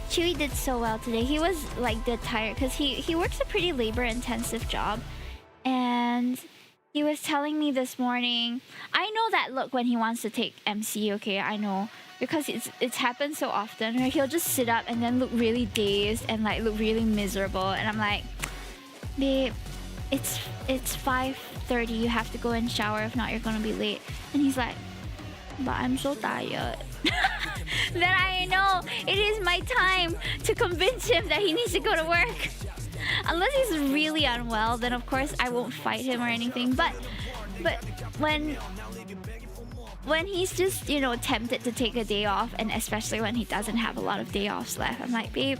Chewy did so well today. He was like dead tired because he works a pretty labor-intensive job. And he was telling me this morning, I know that look when he wants to take MC, okay, I know. Because it's happened so often where he'll just sit up and then look really dazed and like look really miserable. And I'm like, babe, it's 5:30, you have to go and shower, if not you're gonna be late. And he's like, but I'm so tired. Then I know it is my time to convince him that he needs to go to work. Unless he's really unwell, then of course I won't fight him or anything. But when he's just, you know, tempted to take a day off, and especially when he doesn't have a lot of day offs left, I'm like, babe,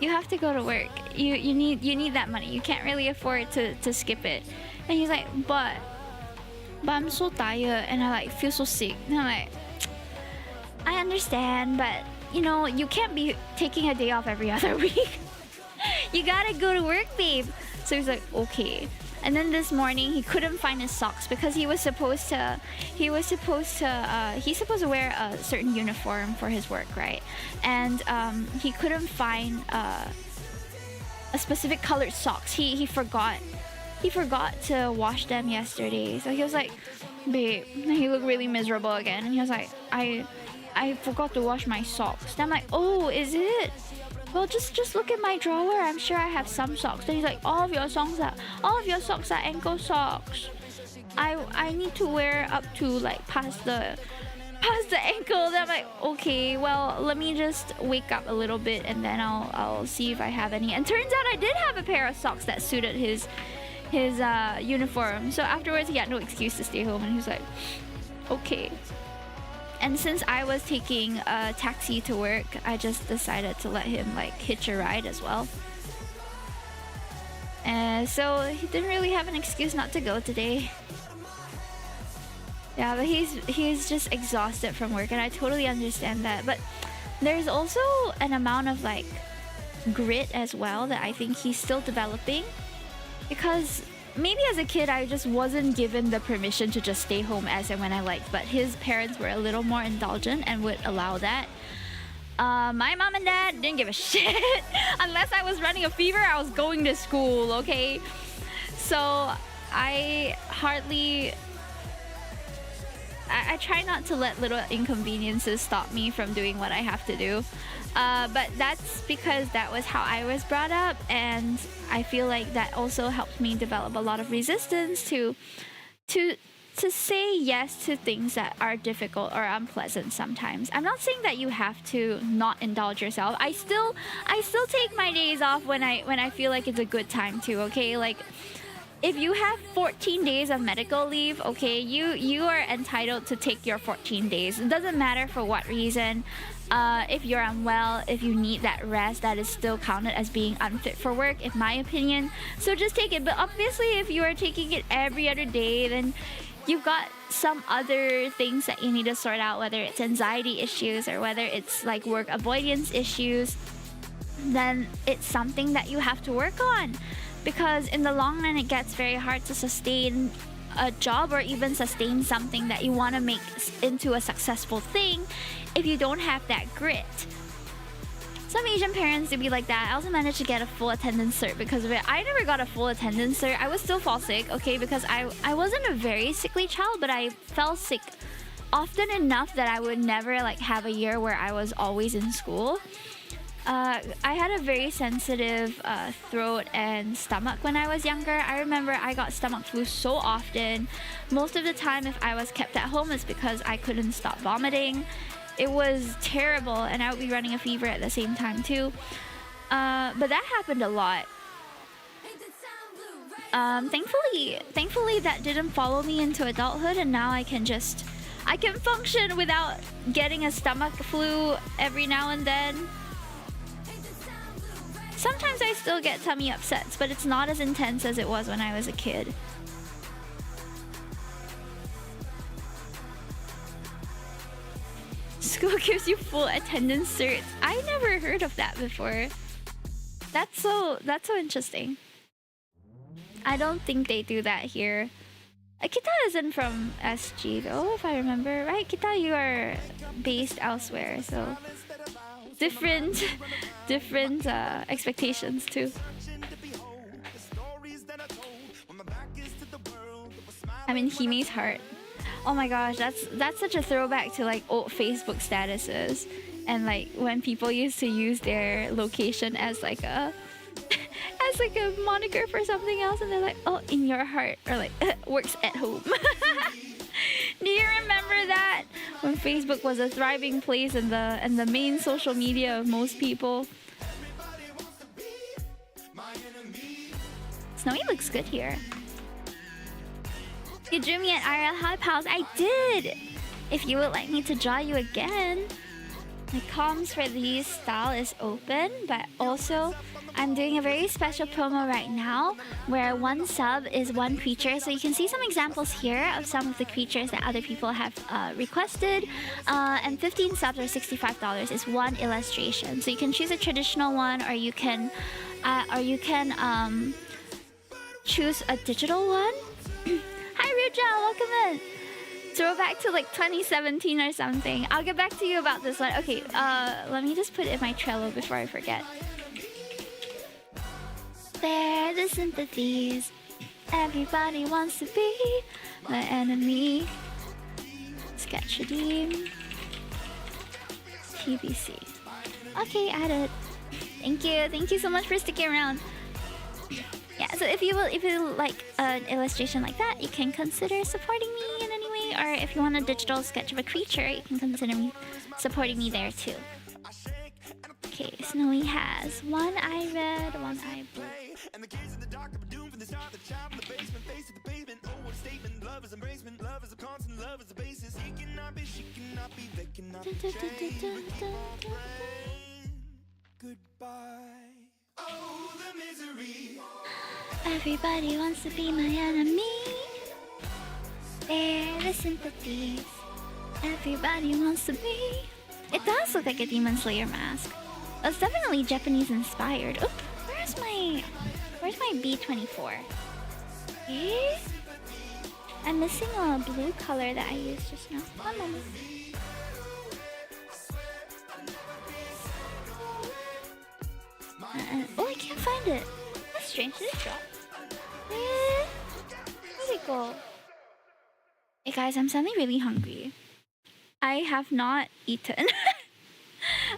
you have to go to work. You need that money. You can't really afford to skip it. And he's like, but I'm so tired and I like feel so sick. And I'm like, I understand, but you know, you can't be taking a day off every other week. You gotta go to work, babe. So he's like, okay. And then this morning he couldn't find his socks because he's supposed to wear a certain uniform for his work, right? And he couldn't find a specific colored socks. He forgot to wash them yesterday. So he was like, babe, and he looked really miserable again. And he was like, I forgot to wash my socks. And I'm like, oh, is it? Well, just look at my drawer. I'm sure I have some socks. Then he's like, all of your socks are ankle socks. I need to wear up to like past the ankle. Then I'm like, okay, well, let me just wake up a little bit and then I'll see if I have any. And turns out I did have a pair of socks that suited his uniform. So afterwards he had no excuse to stay home and he was like, okay. And since I was taking a taxi to work, I just decided to let him like hitch a ride as well. And so he didn't really have an excuse not to go today. Yeah, but he's just exhausted from work and I totally understand that. But there's also an amount of like grit as well that I think he's still developing. Because maybe as a kid I just wasn't given the permission to just stay home as and when I liked, but his parents were a little more indulgent and would allow that. My mom and dad didn't give a shit. Unless I was running a fever, I was going to school, okay? So I try not to let little inconveniences stop me from doing what I have to do. But that's because that was how I was brought up, and I feel like that also helped me develop a lot of resistance to say yes to things that are difficult or unpleasant sometimes. I'm not saying that you have to not indulge yourself. I still take my days off when I feel like it's a good time to, okay? Like if you have 14 days of medical leave, okay, you are entitled to take your 14 days. It doesn't matter for what reason. If you're unwell, if you need that rest, that is still counted as being unfit for work, in my opinion. So just take it. But obviously, if you are taking it every other day, then you've got some other things that you need to sort out, whether it's anxiety issues or whether it's like work avoidance issues, then it's something that you have to work on. Because in the long run, it gets very hard to sustain a job or even sustain something that you want to make into a successful thing if you don't have that grit. Some Asian parents do be like that. I also managed to get a full attendance cert because of it. I never got a full attendance cert. I would still fall sick, okay, because I wasn't a very sickly child, but I fell sick often enough that I would never like have a year where I was always in school. I had a very sensitive throat and stomach when I was younger. I remember I got stomach flu so often. Most of the time, if I was kept at home, it's because I couldn't stop vomiting. It was terrible, and I would be running a fever at the same time too. But that happened a lot. Thankfully, that didn't follow me into adulthood, and now I can function without getting a stomach flu every now and then. Sometimes I still get tummy upsets, but it's not as intense as it was when I was a kid. School gives you full attendance certs. I never heard of that before. That's so interesting. I don't think they do that here. Kita isn't from SG though, if I remember, right? Kita, you are based elsewhere, so different expectations too. I'm in Hime's heart. Oh my gosh, that's such a throwback to like old Facebook statuses, and like when people used to use their location as like a moniker for something else, and they're like, oh, in your heart, or like works at home. Do you remember that? When Facebook was a thriving place and the main social media of most people. Snowy looks good here. You drew me at IRL. Hi pals, I did! If you would like me to draw you again. My comms for these style is open, but also I'm doing a very special promo right now where one sub is one creature. So you can see some examples here of some of the creatures that other people have requested. And 15 subs or $65 is one illustration. So you can choose a traditional one, or you can choose a digital one. Hi Ruja, welcome in. Throwback to like 2017 or something. I'll get back to you about this one. Okay, let me just put it in my Trello before I forget. There, the sympathies. Everybody wants to be my enemy. Sketch redeem. TBC. Okay, added. Thank you so much for sticking around. Yeah, so if you like an illustration like that, you can consider supporting me in any way. Or if you want a digital sketch of a creature, you can consider me supporting me there too. Okay, Snowy has one eye red, one eye blue. Everybody wants to be my enemy. They're the sympathies. Everybody wants to be. It does look like a Demon Slayer mask. It's definitely Japanese inspired. Oop, where's my B24? Eh? I'm missing a blue color that I used just now. One moment. Oh, I can't find it. That's strange. Did it drop? Eh? Where'd it go? Hey guys, I'm suddenly really hungry. I have not eaten.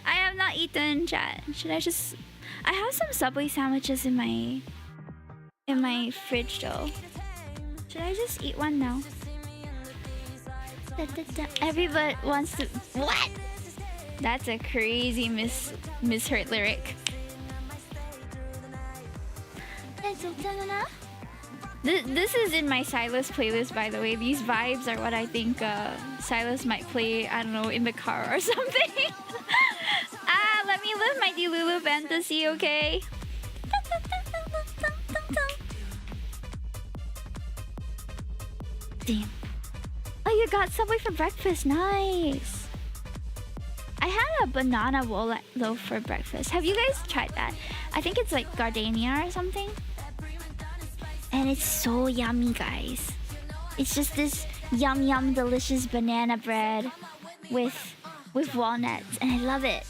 I have not eaten, chat. Should I just... I have some Subway sandwiches in my fridge though. Should I just eat one now? Everybody wants to... What? That's a crazy misheard lyric. This is in my Silas playlist, by the way. These vibes are what I think Silas might play, I don't know, in the car or something. Let me live my Delulu fantasy, okay? Damn. Oh, you got Subway for breakfast. Nice. I had a banana loaf for breakfast. Have you guys tried that? I think it's like gardenia or something. And it's so yummy, guys. It's just this yum delicious banana bread with walnuts, and I love it.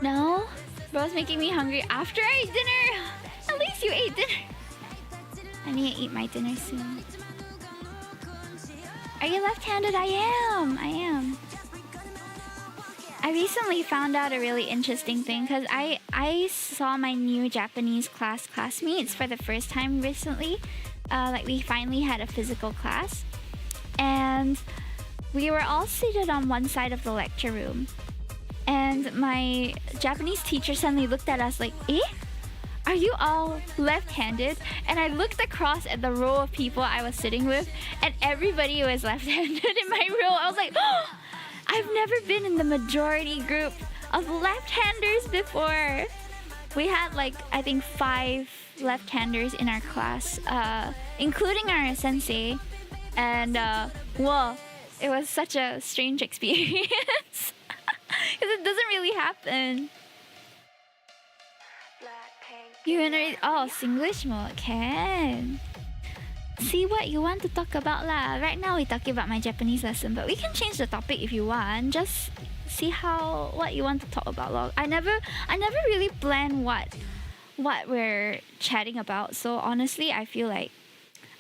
No? Bro's making me hungry after I ate dinner! At least you ate dinner! I need to eat my dinner soon. Are you left-handed? I am. I recently found out a really interesting thing because I saw my new Japanese classmates for the first time recently. Like we finally had a physical class. And we were all seated on one side of the lecture room. And my Japanese teacher suddenly looked at us like, eh? Are you all left-handed? And I looked across at the row of people I was sitting with, and everybody was left-handed in my row. I was like, oh, I've never been in the majority group of left-handers before. We had like, I think 5 left-handers in our class, including our sensei. And, whoa, it was such a strange experience. Because it doesn't really happen. You wanna... Oh, Singlish mode. Can. See what you want to talk about lah. Right now we're talking about my Japanese lesson, but we can change the topic if you want. Just see what you want to talk about lor. I never really plan what we're chatting about. So honestly, I feel like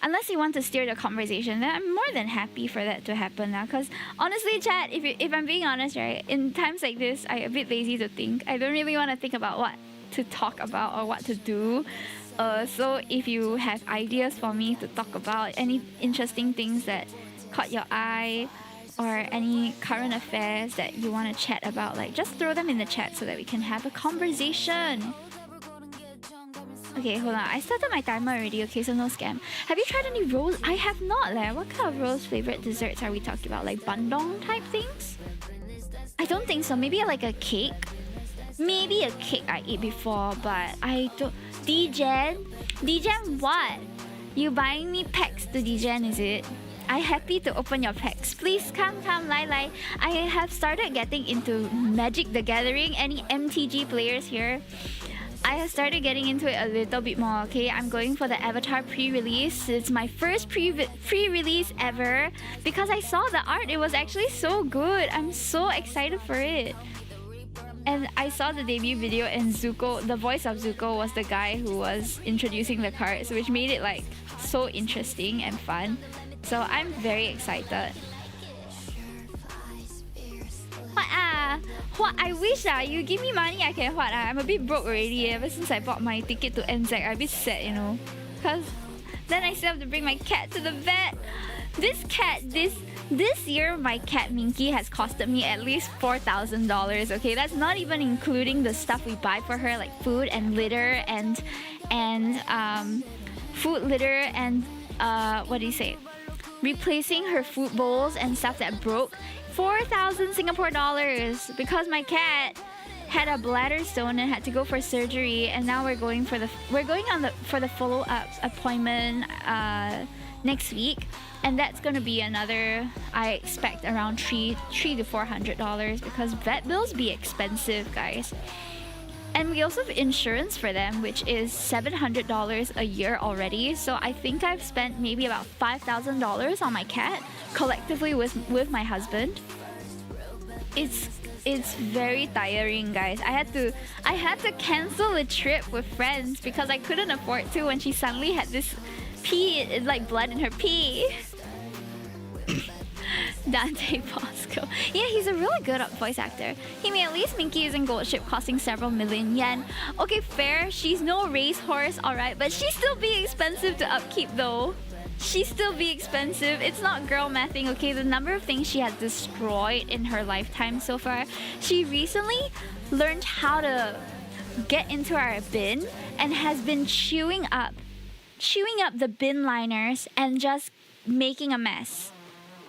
unless you want to steer the conversation, then I'm more than happy for that to happen now. Because honestly, chat, if I'm being honest, right, in times like this, I'm a bit lazy to think. I don't really want to think about what to talk about or what to do. So if you have ideas for me to talk about, any interesting things that caught your eye, or any current affairs that you want to chat about, like just throw them in the chat so that we can have a conversation. Okay, hold on. I started my timer already, okay, so no scam. Have you tried any rolls? I have not, leh. What kind of rolls favorite desserts are we talking about? Like bandong type things? I don't think so. Maybe like a cake? Maybe a cake I ate before, but I don't... Degen? Degen what? You buying me packs to Degen, is it? I'm happy to open your packs. Please come, Lai. I have started getting into Magic the Gathering. Any MTG players here? I have started getting into it a little bit more, okay? I'm going for the Avatar pre-release. It's my first pre-release ever because I saw the art. It was actually so good. I'm so excited for it. And I saw the debut video and Zuko, the voice of Zuko was the guy who was introducing the cards, which made it like so interesting and fun. So I'm very excited. What I wish you give me money I can what I'm a bit broke already ever since I bought my ticket to NZ. I'm a bit sad, you know, because then I still have to bring my cat to the vet. This year my cat Minky has costed me at least $4,000. Okay, that's not even including the stuff we buy for her like food and litter and food litter and what do you say? Replacing her food bowls and stuff that broke. 4,000 Singapore dollars because my cat had a bladder stone and had to go for surgery, and now we're going for the follow-up appointment next week, and that's gonna be another, I expect, around $300 to $400 because vet bills be expensive, guys. And we also have insurance for them, which is $700 a year already. So I think I've spent maybe about $5,000 on my cat collectively with my husband. It's very tiring, guys. I had to cancel a trip with friends because I couldn't afford to when she suddenly had this pee, like blood in her pee. Dante Bosco. Yeah, he's a really good voice actor. He made at least Minky is in Gold Ship costing several million yen. Okay, fair. She's no racehorse, alright, but she's still be expensive to upkeep though. She's still be expensive. It's not girl mathing, okay? The number of things she has destroyed in her lifetime so far. She recently learned how to get into our bin and has been chewing up the bin liners and just making a mess.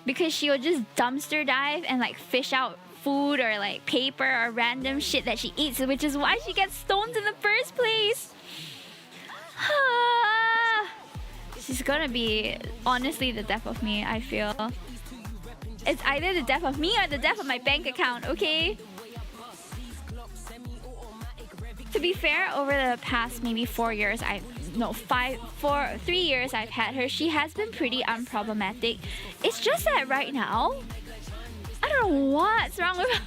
Because she'll just dumpster dive and like fish out food or like paper or random shit that she eats, which is why she gets stoned in the first place. She's gonna be honestly the death of me, I feel. It's either the death of me or the death of my bank account, okay? To be fair, over the past maybe 3 years I've had her, she has been pretty unproblematic. It's just that right now, I don't know what's wrong with her.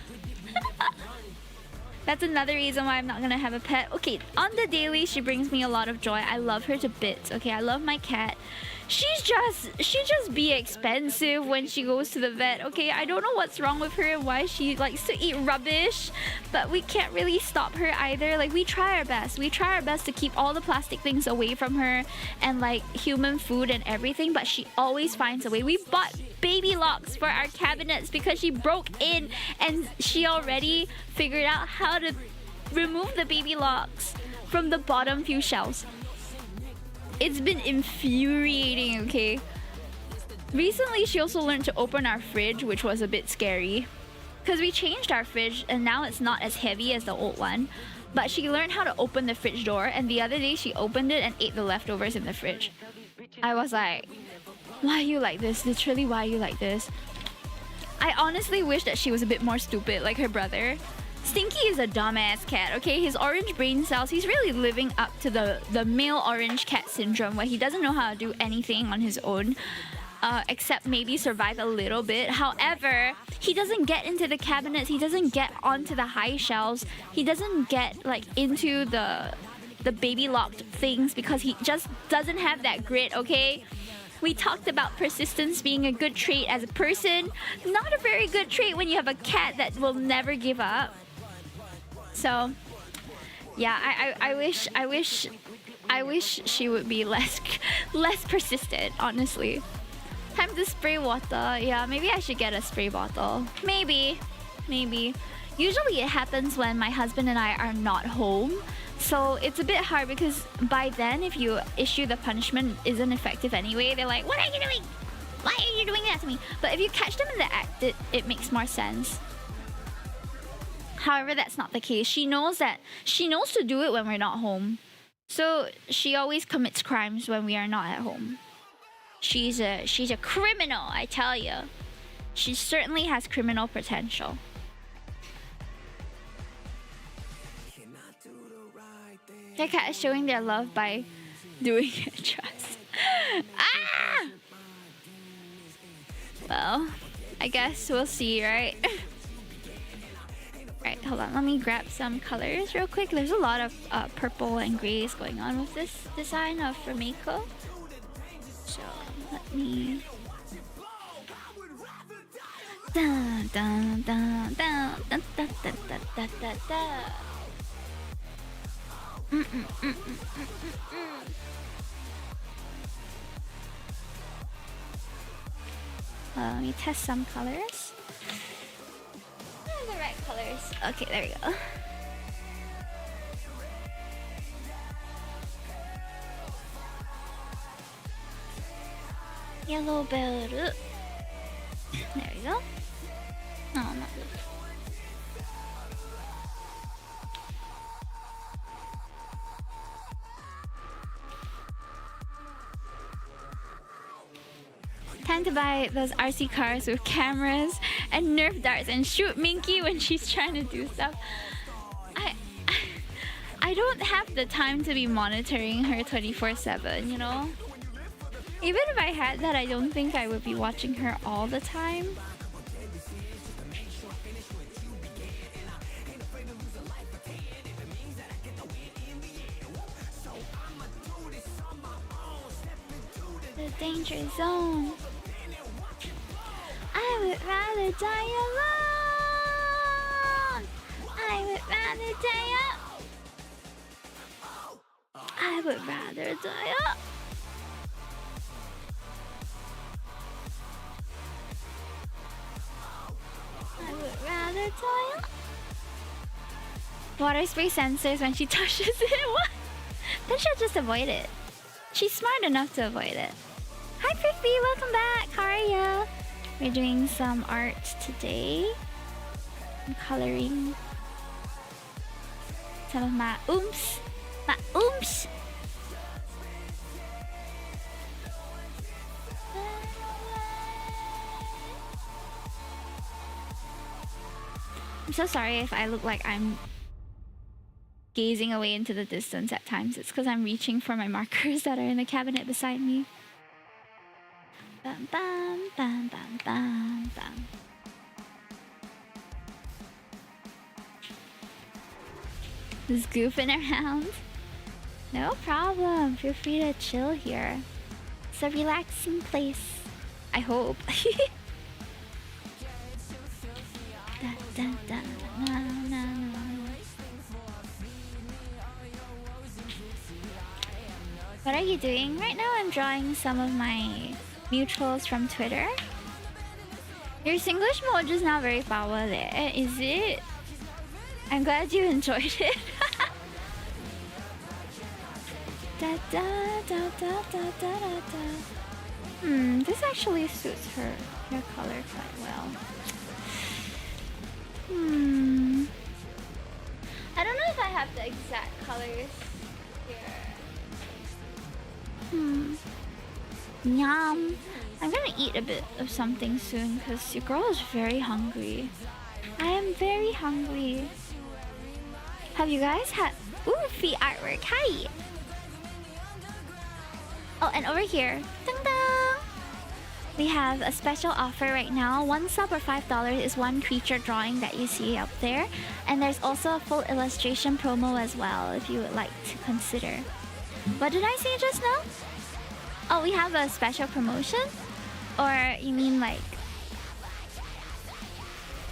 That's another reason why I'm not gonna have a pet. Okay, on the daily, she brings me a lot of joy. I love her to bits, okay? I love my cat. She just be expensive when she goes to the vet, okay? I don't know what's wrong with her and why she likes to eat rubbish, but we can't really stop her either. Like, we try our best. We try our best to keep all the plastic things away from her and like human food and everything, but she always finds a way. We bought baby locks for our cabinets because she broke in and she already figured out how to remove the baby locks from the bottom few shelves. It's been infuriating, okay? Recently, she also learned to open our fridge, which was a bit scary. Because we changed our fridge and now it's not as heavy as the old one. But she learned how to open the fridge door, and the other day she opened it and ate the leftovers in the fridge. I was like, why are you like this? Literally, why are you like this? I honestly wish that she was a bit more stupid like her brother. Stinky is a dumbass cat, okay? His orange brain cells, he's really living up to the male orange cat syndrome where he doesn't know how to do anything on his own, except maybe survive a little bit. However, he doesn't get into the cabinets, he doesn't get onto the high shelves, he doesn't get like into the baby locked things because he just doesn't have that grit, okay? We talked about persistence being a good trait as a person, not a very good trait when you have a cat that will never give up. So, yeah, I wish she would be less persistent, honestly. Time to spray water. Yeah, maybe I should get a spray bottle. Maybe. Usually it happens when my husband and I are not home. So it's a bit hard because by then, if you issue the punishment isn't effective anyway, they're like, what are you doing? Why are you doing that to me? But if you catch them in the act, it makes more sense. However, that's not the case. She knows to do it when we're not home. So she always commits crimes when we are not at home. She's a criminal, I tell you. She certainly has criminal potential. They're kind of showing their love by doing it. Trust. Ah! Well, I guess we'll see, right? Right, hold on. Let me grab some colors real quick. There's a lot of purple and grays going on with this design of Rameko. So let me. Dun, dun, dun, dun, dun, dun, dun, dun, dun, dun, dun. Let me test some colors. The right colors. Okay, there we go. Yellow bell. There we go. No, not blue. Time to buy those RC cars with cameras and Nerf darts and shoot Minky when she's trying to do stuff. I don't have the time to be monitoring her 24/7, you know? Even if I had that, I don't think I would be watching her all the time. The danger zone. I would rather die alone. I would rather die up. I would rather die up. I would rather die up. Water spray sensors when she touches it. What? Then she'll just avoid it. She's smart enough to avoid it. Hi Prithvi, welcome back. How are ya? We're doing some art today. I'm coloring some of my oomph. My oomph! I'm so sorry if I look like I'm gazing away into the distance at times. It's because I'm reaching for my markers that are in the cabinet beside me. Bam, bam, bam, bam, bam, bam. Just goofing around. No problem. Feel free to chill here. It's a relaxing place. I hope. Da, da, da, na, na, na. What are you doing? Right now I'm drawing some of my mutuals from Twitter. Your Singlish mode is not very power there, is it? I'm glad you enjoyed it. Da, da, da, da, da, da, da. This actually suits her hair color quite well. I don't know if I have the exact colors here. Yum. I'm gonna eat a bit of something soon because your girl is very hungry. I am very hungry. Have you guys had oofy artwork? Hi! Oh, and over here, ding dong! We have a special offer right now. 1 sub or $5 is one creature drawing that you see up there. And there's also a full illustration promo as well if you would like to consider. What did I say just now? Oh, we have a special promotion? Or you mean like...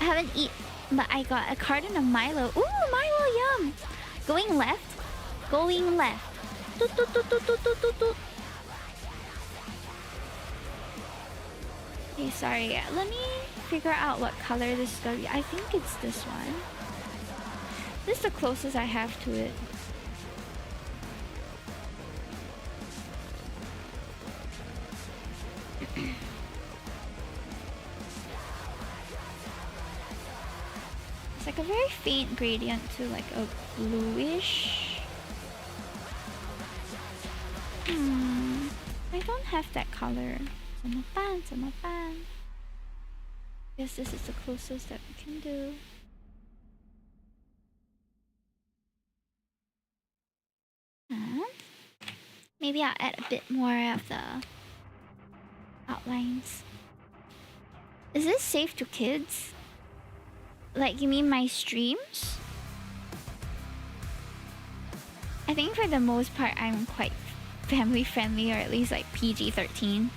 I haven't eaten, but I got a carton of Milo. Ooh, Milo, yum! Going left. Going left. Toot, toot, toot, toot, toot, toot, toot, toot. Okay, sorry. Let me figure out what color this is gonna be. I think it's this one. This is the closest I have to it. It's like a very faint gradient to like a bluish. I don't have that color. Guess this is the closest that we can do. Maybe I'll add a bit more of the outlines. Is this safe to kids? Like, you mean my streams? I think for the most part, I'm quite family friendly, or at least like PG-13.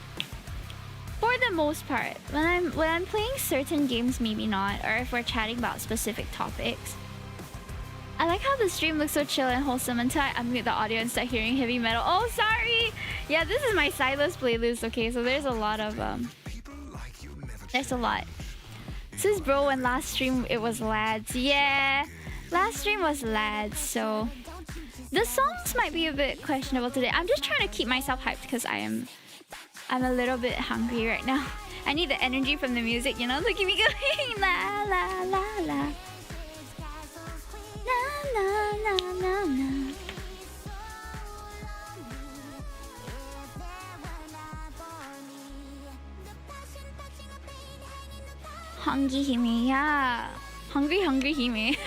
For the most part, when I'm playing certain games, maybe not, or if we're chatting about specific topics. I like how the stream looks so chill and wholesome until I unmute the audio and start hearing heavy metal. Oh, sorry! Yeah, this is my Silas playlist, okay? So there's a lot of, there's a lot. Says bro, when last stream it was lads. Yeah, last stream was lads, so... The songs might be a bit questionable today. I'm just trying to keep myself hyped because I'm a little bit hungry right now. I need the energy from the music, you know? Look at me going la la la la. Na na na na na. Hungry Hime, yeah. Hungry Hime.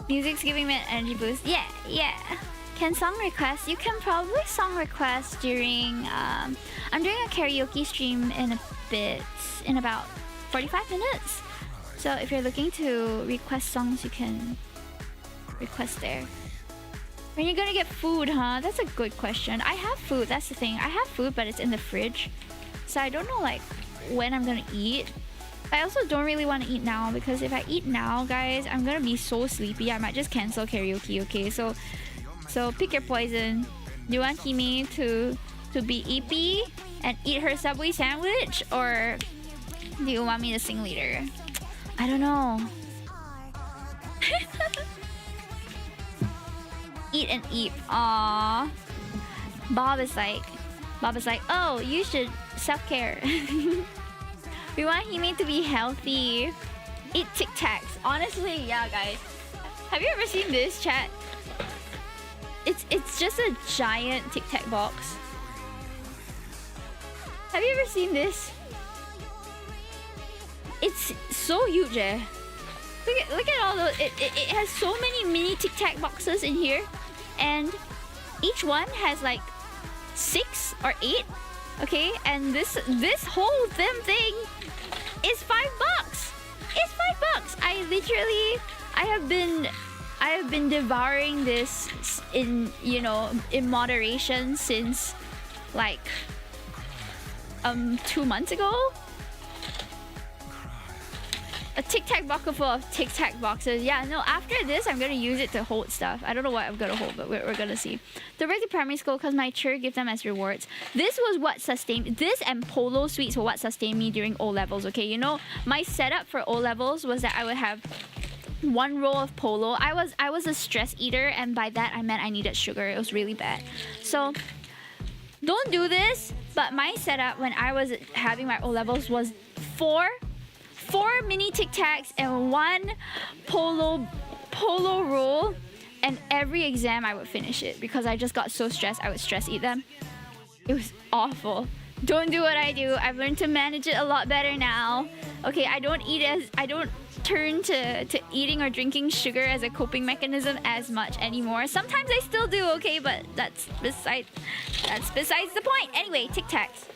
Music's giving me an energy boost. Yeah, yeah. Can song request? You can probably song request during... I'm doing a karaoke stream in a bit, in about 45 minutes. So if you're looking to request songs, you can request there. When are you gonna get food, huh? That's a good question. I have food, that's the thing. I have food, but it's in the fridge. So I don't know like when I'm gonna eat. I also don't really want to eat now because if I eat now, guys, I'm gonna be so sleepy. I might just cancel karaoke, okay? So pick your poison. Do you want Hime to be eepy and eat her Subway sandwich? Or do you want me to sing later? I don't know. Eat and eat. Aww. Bob is like, oh, you should self-care. We want Hime to be healthy. Eat Tic Tacs. Honestly, yeah, guys. Have you ever seen this, chat? It's just a giant Tic Tac box. Have you ever seen this? It's so huge, eh? Look at all those. It has so many mini Tic Tac boxes in here, and each one has like 6 or 8. Okay, and this whole damn thing is $5. It's $5. I have been devouring this in moderation since like 2 months ago. A Tic Tac box full of Tic Tac boxes. Yeah, no, after this, I'm gonna use it to hold stuff. I don't know what I'm gonna hold, but we're gonna see. They're back to primary school because my church gave them as rewards. This was what sustained... This and polo sweets were what sustained me during O-levels, okay? You know, my setup for O-levels was that I would have 1 roll of polo. I was a stress eater, and by that, I meant I needed sugar. It was really bad. So, don't do this, but my setup when I was having my O-levels was 4 mini Tic Tacs and 1 polo roll, and every exam I would finish it because I just got so stressed I would stress eat them. It was awful. Don't do what I do. I've learned to manage it a lot better now. Okay, I don't turn to eating or drinking sugar as a coping mechanism as much anymore. Sometimes I still do, okay, but that's besides the point. Anyway, Tic Tacs.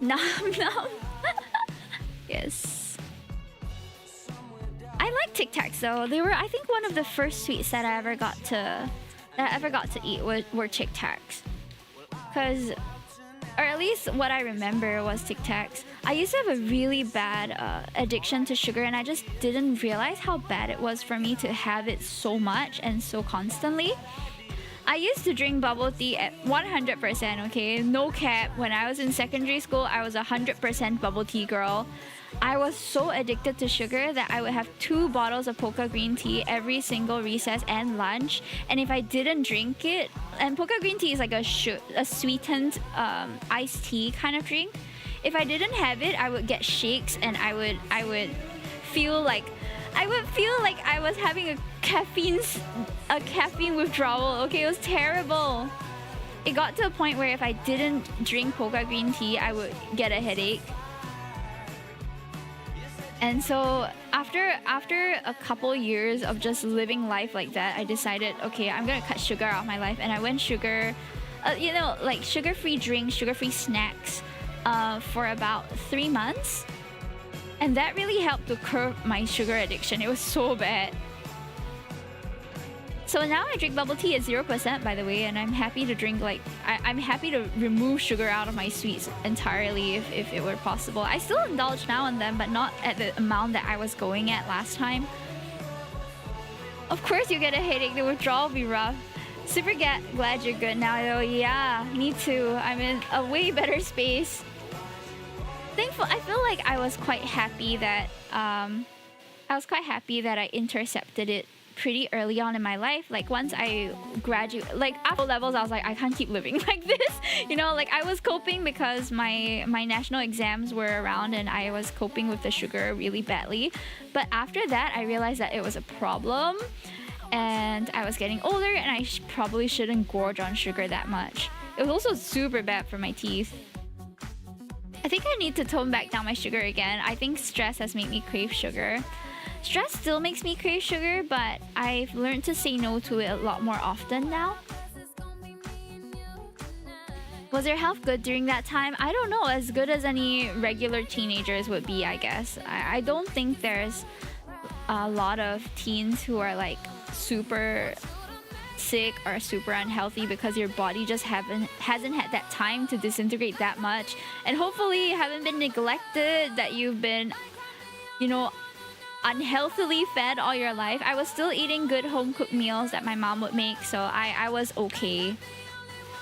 Nom nom. Yes. I like Tic Tacs though. They were, I think, one of the first sweets that I ever got to eat were Tic Tacs. Cause, or at least what I remember was Tic Tacs. I used to have a really bad addiction to sugar, and I just didn't realize how bad it was for me to have it so much and so constantly. I used to drink bubble tea at 100%, okay? No cap. When I was in secondary school, I was 100% bubble tea girl. I was so addicted to sugar that I would have 2 bottles of Poca green tea every single recess and lunch. And if I didn't drink it, and Poca green tea is like a sweetened iced tea kind of drink. If I didn't have it, I would get shakes, and I would feel like I was having a caffeine withdrawal. Okay, it was terrible. it got to a point where if I didn't drink Poca green tea, I would get a headache. And so after a couple years of just living life like that, I decided, okay, I'm gonna cut sugar out of my life, and I went sugar, like sugar-free drinks, sugar-free snacks, for about 3 months, and that really helped to curb my sugar addiction. It was so bad. So now I drink bubble tea at 0%, by the way, and I'm happy to drink, like, I'm happy to remove sugar out of my sweets entirely if it were possible. I still indulge now and then, but not at the amount that I was going at last time. Of course you get a headache, the withdrawal will be rough. Super glad you're good now though. Yeah, me too. I'm in a way better space. Thankful, I feel like I was quite happy that I intercepted it pretty early on in my life. Like once I graduate, like after levels, I was like, I can't keep living like this. You know, like I was coping because my national exams were around and I was coping with the sugar really badly. But after that, I realized that it was a problem and I was getting older and I probably shouldn't gorge on sugar that much. It was also super bad for my teeth. I think I need to tone back down my sugar again. I think stress has made me crave sugar. Stress still makes me crave sugar, but I've learned to say no to it a lot more often now. Was your health good during that time? I don't know, as good as any regular teenagers would be, I guess. I don't think there's a lot of teens who are like super sick or super unhealthy because your body just hasn't had that time to disintegrate that much. And hopefully you haven't been neglected, that you've been, you know, unhealthily fed all your life. I was still eating good home-cooked meals that my mom would make, so I was okay.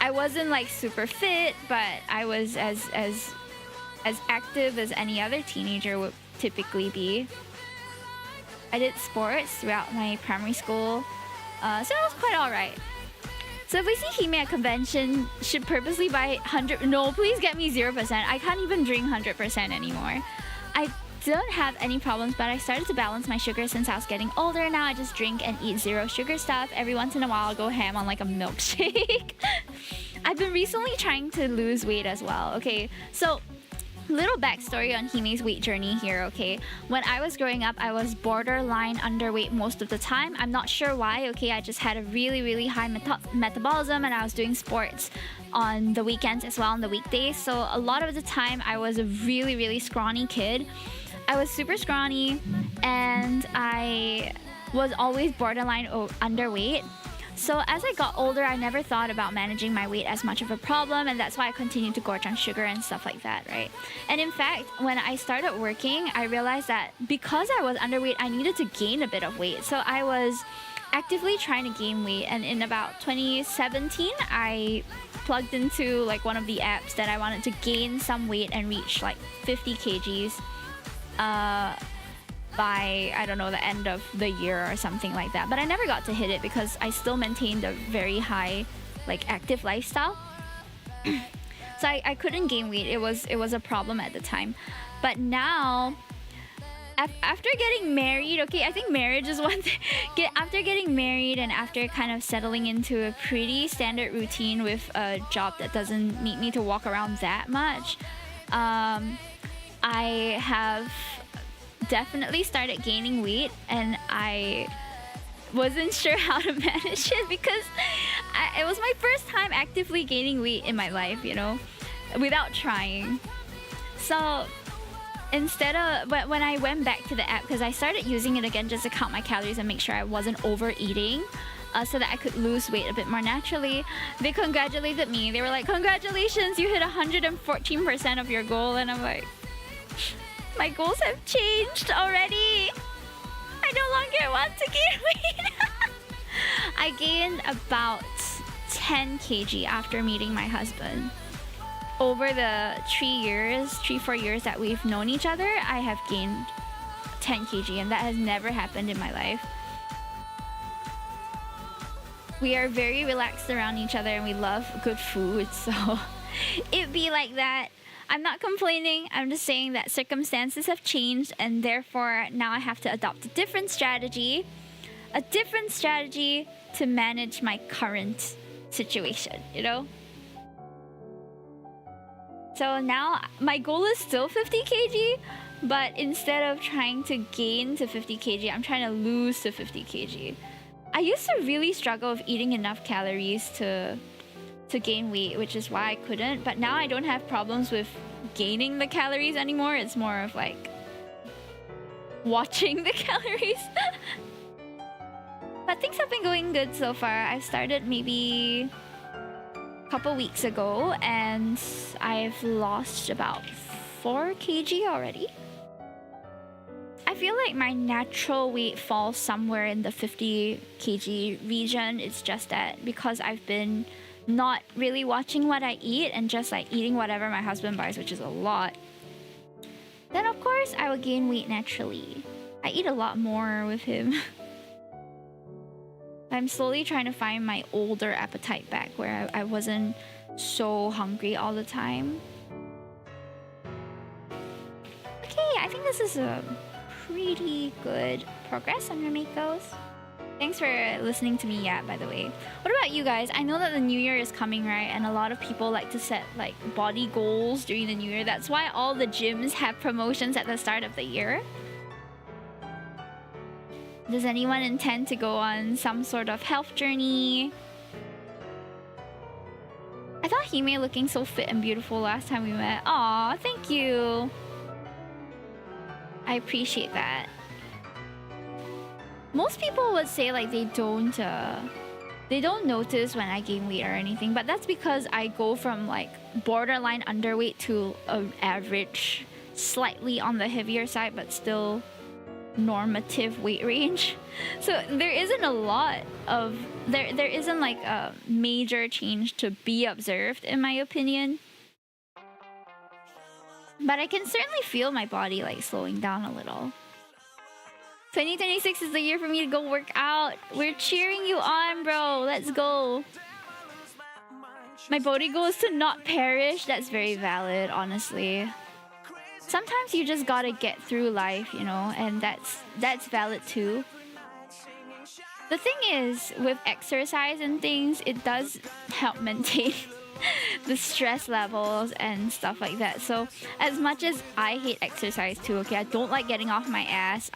I wasn't like super fit, but I was as active as any other teenager would typically be. I did sports throughout my primary school, so it was quite alright. So if we see Hime at convention, should purposely buy 100... No, please get me 0%. I can't even drink 100% anymore. I don't have any problems, but I started to balance my sugar since I was getting older. Now I just drink and eat zero sugar stuff. Every once in a while I'll go ham on like a milkshake. I've been recently trying to lose weight as well. Okay, so little backstory on Hime's weight journey here, okay? When I was growing up, I was borderline underweight most of the time. I'm not sure why, okay? I just had a really high metabolism and I was doing sports on the weekends as well, on the weekdays. So a lot of the time I was a really scrawny kid. I was super scrawny and I was always borderline underweight. So as I got older, I never thought about managing my weight as much of a problem, and that's why I continued to gorge on sugar and stuff like that, right? And in fact, when I started working, I realized that because I was underweight, I needed to gain a bit of weight. So I was actively trying to gain weight, and in about 2017, I plugged into like one of the apps that I wanted to gain some weight and reach like 50 kgs by, I don't know, the end of the year or something like that. But I never got to hit it because I still maintained a very high, like, active lifestyle. So I couldn't gain weight. It was a problem at the time. But now, after getting married, okay, I think marriage is one thing. After getting married and after kind of settling into a pretty standard routine with a job that doesn't need me to walk around that much, I have definitely started gaining weight, and I wasn't sure how to manage it because it was my first time actively gaining weight in my life, you know, without trying. So but when I went back to the app, because I started using it again just to count my calories and make sure I wasn't overeating, so that I could lose weight a bit more naturally, they congratulated me. They were like, congratulations, you hit 114% of your goal. And I'm like, my goals have changed already. I no longer want to gain weight. I gained about 10 kg after meeting my husband. Over the 4 years that we've known each other, I have gained 10 kg, and that has never happened in my life. We are very relaxed around each other and we love good food, so it'd be like that. I'm not complaining, I'm just saying that circumstances have changed, and therefore now I have to adopt a different strategy to manage my current situation, you know? So now my goal is still 50 kg, but instead of trying to gain to 50 kg, I'm trying to lose to 50 kg. I used to really struggle with eating enough calories to gain weight, which is why I couldn't. But now I don't have problems with gaining the calories anymore. It's more of like watching the calories. But things have been going good so far. I started maybe a couple weeks ago and I've lost about 4 kg already. I feel like my natural weight falls somewhere in the 50 kg region. It's just that because I've been not really watching what I eat and just like eating whatever my husband buys, which is a lot, then of course I will gain weight naturally. I eat a lot more with him. I'm slowly trying to find my older appetite back where I wasn't so hungry all the time. Okay, I think this is a pretty good progress on your Makos. Thanks for listening to me yap, by the way. What about you guys? I know that the new year is coming, right? And a lot of people like to set like body goals during the new year. That's why all the gyms have promotions at the start of the year. Does anyone intend to go on some sort of health journey? I thought Hime looking so fit and beautiful last time we met. Aw, thank you. I appreciate that. Most people would say like they don't notice when I gain weight or anything, but that's because I go from like borderline underweight to an average, slightly on the heavier side, but still normative weight range. So there isn't a lot of there isn't like a major change to be observed in my opinion. But I can certainly feel my body like slowing down a little. 2026 is the year for me to go work out. We're cheering you on, bro. Let's go. My body goal is to not perish. That's very valid, honestly. Sometimes you just gotta get through life, you know, and that's valid too. The thing is, with exercise and things, it does help maintain the stress levels and stuff like that. So as much as I hate exercise too, okay, I don't like getting off my ass.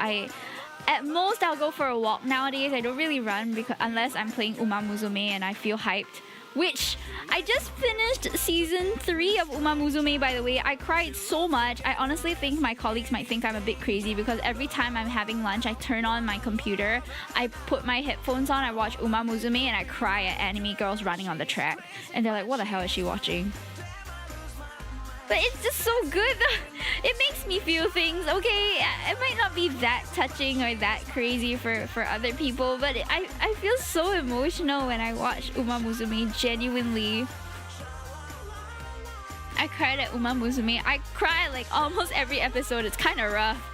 At most I'll go for a walk nowadays. I don't really run because unless I'm playing Uma Musume and I feel hyped. Which, I just finished season 3 of Uma Musume, by the way. I cried so much. I honestly think my colleagues might think I'm a bit crazy because every time I'm having lunch, I turn on my computer, I put my headphones on, I watch Uma Musume, and I cry at anime girls running on the track. And they're like, what the hell is she watching? But it's just so good. It makes me feel things. Okay, it might not be that touching or that crazy for other people, but I feel so emotional when I watch Uma Musume, genuinely. I cried at Uma Musume. I cry like almost every episode. It's kind of rough.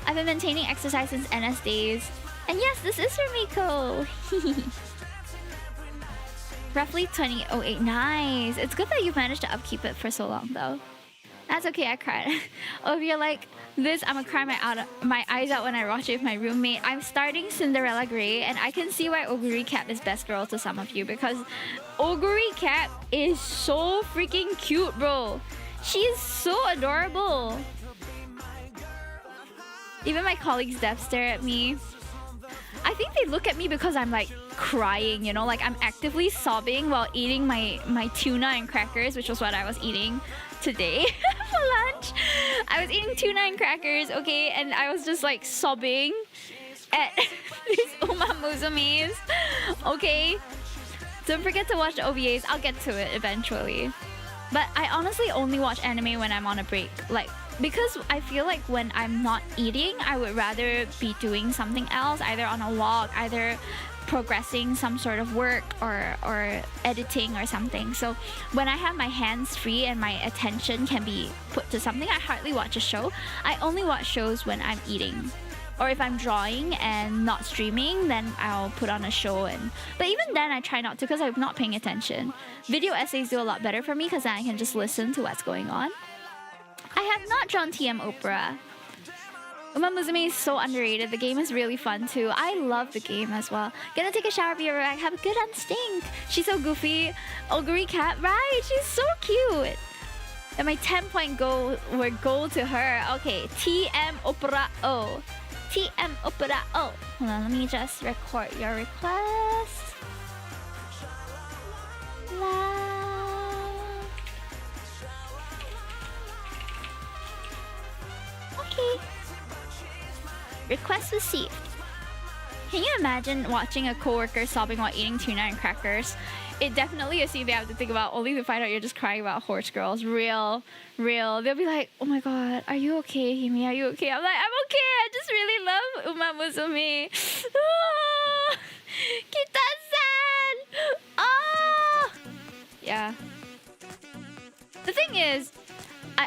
I've been maintaining exercise since NS days. And yes, this is Rumiko. Roughly 2008. Nice. It's good that you've managed to upkeep it for so long, though. That's okay, I cried. Oh, if you're like this, I'm gonna cry my eyes out when I watch it with my roommate. I'm starting Cinderella Grey, and I can see why Oguri Cap is best girl to some of you, because Oguri Cap is so freaking cute, bro. She is so adorable. Even my colleagues death stare at me. I think they look at me because I'm like crying, you know, like I'm actively sobbing while eating my tuna and crackers, which was what I was eating today for lunch. I was eating tuna and crackers, okay, and I was just like sobbing at these Uma Musumes, okay? Don't forget to watch the OVAs. I'll get to it eventually. But I honestly only watch anime when I'm on a break, like, because I feel like when I'm not eating, I would rather be doing something else, either on a walk, either progressing some sort of work or editing or something. So when I have my hands free and my attention can be put to something, I hardly watch a show. I only watch shows when I'm eating. Or if I'm drawing and not streaming, then I'll put on a show. But even then, I try not to because I'm not paying attention. Video essays do a lot better for me because then I can just listen to what's going on. I have not drawn TM Opera. Uma Musume is so underrated. The game is really fun too. I love the game as well. Gonna take a shower, be right back. Have a good unstink. She's so goofy. Oguri Cat, right? She's so cute. And my 10-point goal were goal to her. Okay, TM Opera O. TM Opera O. Hold on, let me just record your request. Okay. Request received. Can you imagine watching a coworker sobbing while eating tuna and crackers? It definitely a scene they have to think about, only to find out you're just crying about horse girls. Real. They'll be like, oh my god, are you okay, Hime? Are you okay? I'm like, I'm okay. I just really love Uma Musume. Oh, Kita-san! Oh! Yeah. The thing is,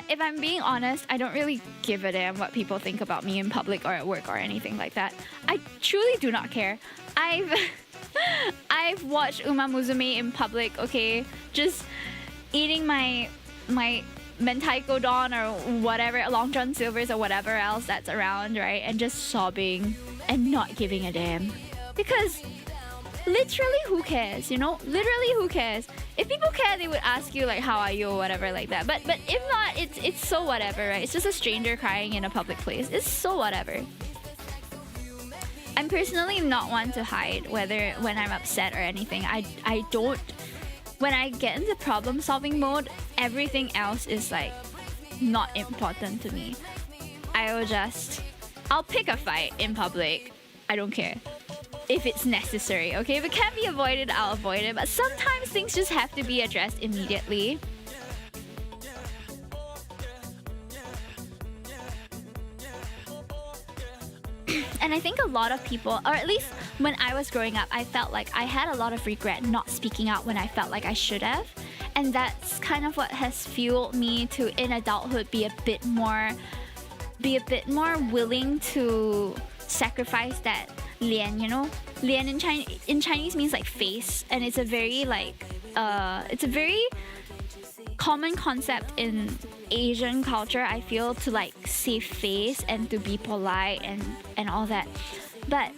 if I'm being honest, I don't really give a damn what people think about me in public or at work or anything like that. I truly do not care. I've watched Uma Musume in public, okay? Just eating my mentaiko don or whatever, Long John Silvers or whatever else that's around, right? And just sobbing and not giving a damn. Because literally, who cares, you know? Literally, who cares? If people care, they would ask you like, how are you or whatever like that. But if not, it's so whatever, right? It's just a stranger crying in a public place. It's so whatever. I'm personally not one to hide whether when I'm upset or anything. I don't. When I get into problem solving mode, everything else is like not important to me. I'll pick a fight in public. I don't care. If it's necessary, okay? If it can't be avoided, I'll avoid it. But sometimes things just have to be addressed immediately. And I think a lot of people, or at least when I was growing up, I felt like I had a lot of regret not speaking out when I felt like I should have. And that's kind of what has fueled me to, in adulthood, be a bit more willing to sacrifice that lian, you know? Lian in Chinese means like face, and it's a very common concept in Asian culture, I feel, to like save face and to be polite and all that. But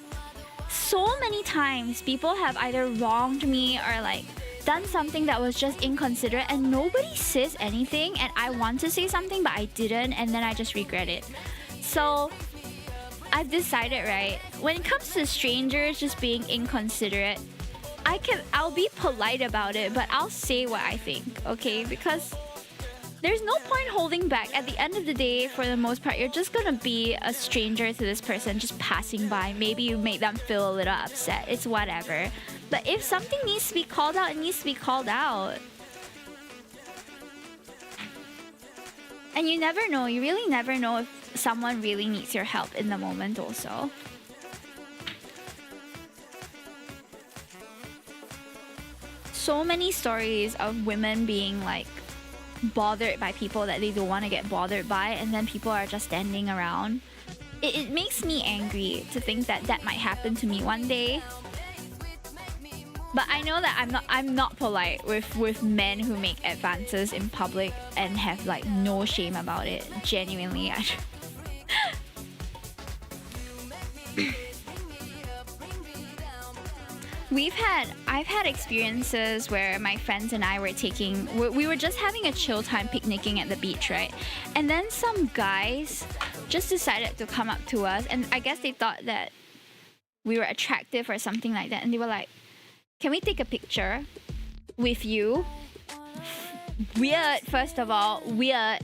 so many times people have either wronged me or like done something that was just inconsiderate, and nobody says anything, and I want to say something but I didn't, and then I just regret it. So I've decided, right, when it comes to strangers just being inconsiderate, I'll be polite about it, but I'll say what I think, okay? Because there's no point holding back. At the end of the day, for the most part, you're just gonna be a stranger to this person just passing by. Maybe you made them feel a little upset. It's whatever. But if something needs to be called out, it needs to be called out. And you never know. You really never know if someone really needs your help in the moment also. So many stories of women being like bothered by people that they don't want to get bothered by, and then people are just standing around. It makes me angry to think that that might happen to me one day. But I know that I'm not polite with men who make advances in public and have like no shame about it. Genuinely, I've had experiences where my friends and I we were just having a chill time picnicking at the beach, right? And then some guys just decided to come up to us, and I guess they thought that we were attractive or something like that, and they were like, can we take a picture with you? Weird, first of all, weird.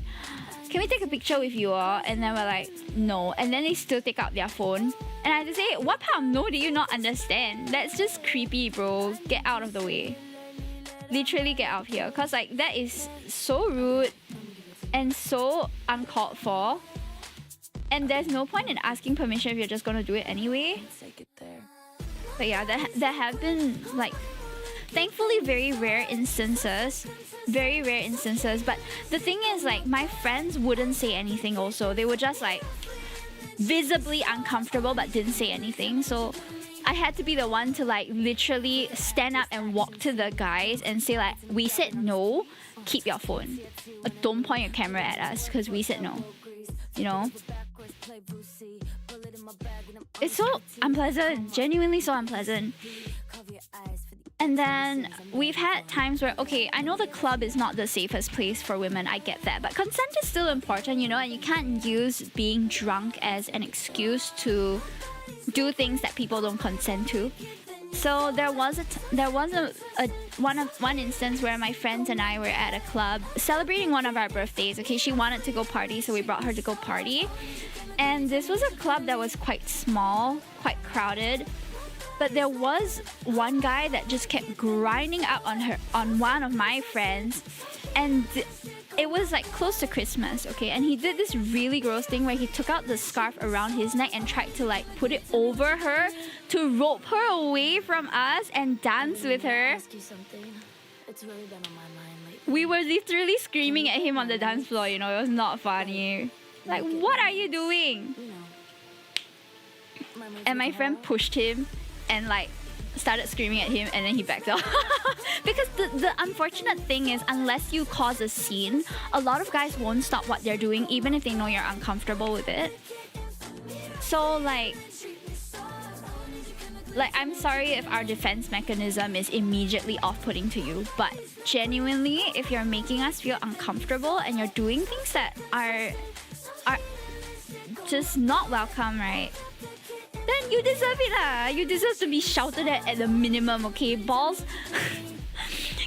Can we take a picture with you all? And then we're like, no. And then they still take out their phone. And I had to say, what part of no do you not understand? That's just creepy, bro. Get out of the way. Literally get out of here. Because like, that is so rude and so uncalled for. And there's no point in asking permission if you're just gonna do it anyway. But yeah, there have been like, thankfully, very rare instances. But the thing is, like, my friends wouldn't say anything also. They were just like visibly uncomfortable but didn't say anything. So I had to be the one to like literally stand up and walk to the guys and say like, we said no, keep your phone. Don't point your camera at us because we said no. You know? It's so unpleasant, genuinely so unpleasant. And then we've had times where, okay, I know the club is not the safest place for women, I get that, but consent is still important, you know, and you can't use being drunk as an excuse to do things that people don't consent to. So there was one instance where my friends and I were at a club celebrating one of our birthdays. Okay, she wanted to go party, so we brought her to go party. And this was a club that was quite small, quite crowded. But there was one guy that just kept grinding up on one of my friends, and it was like close to Christmas, okay? And he did this really gross thing where he took out the scarf around his neck and tried to like put it over her to rope her away from us and dance with her. It's really been on my mind lately. We were literally screaming at him on the dance floor, you know, it was not funny. Like, what are you doing? And my friend pushed him and like started screaming at him, and then he backed off. Because the unfortunate thing is, unless you cause a scene, a lot of guys won't stop what they're doing even if they know you're uncomfortable with it. So like I'm sorry if our defense mechanism is immediately off-putting to you, but genuinely, if you're making us feel uncomfortable and you're doing things that are just not welcome, right? Then you deserve it lah. You deserve to be shouted at the minimum, okay? Balls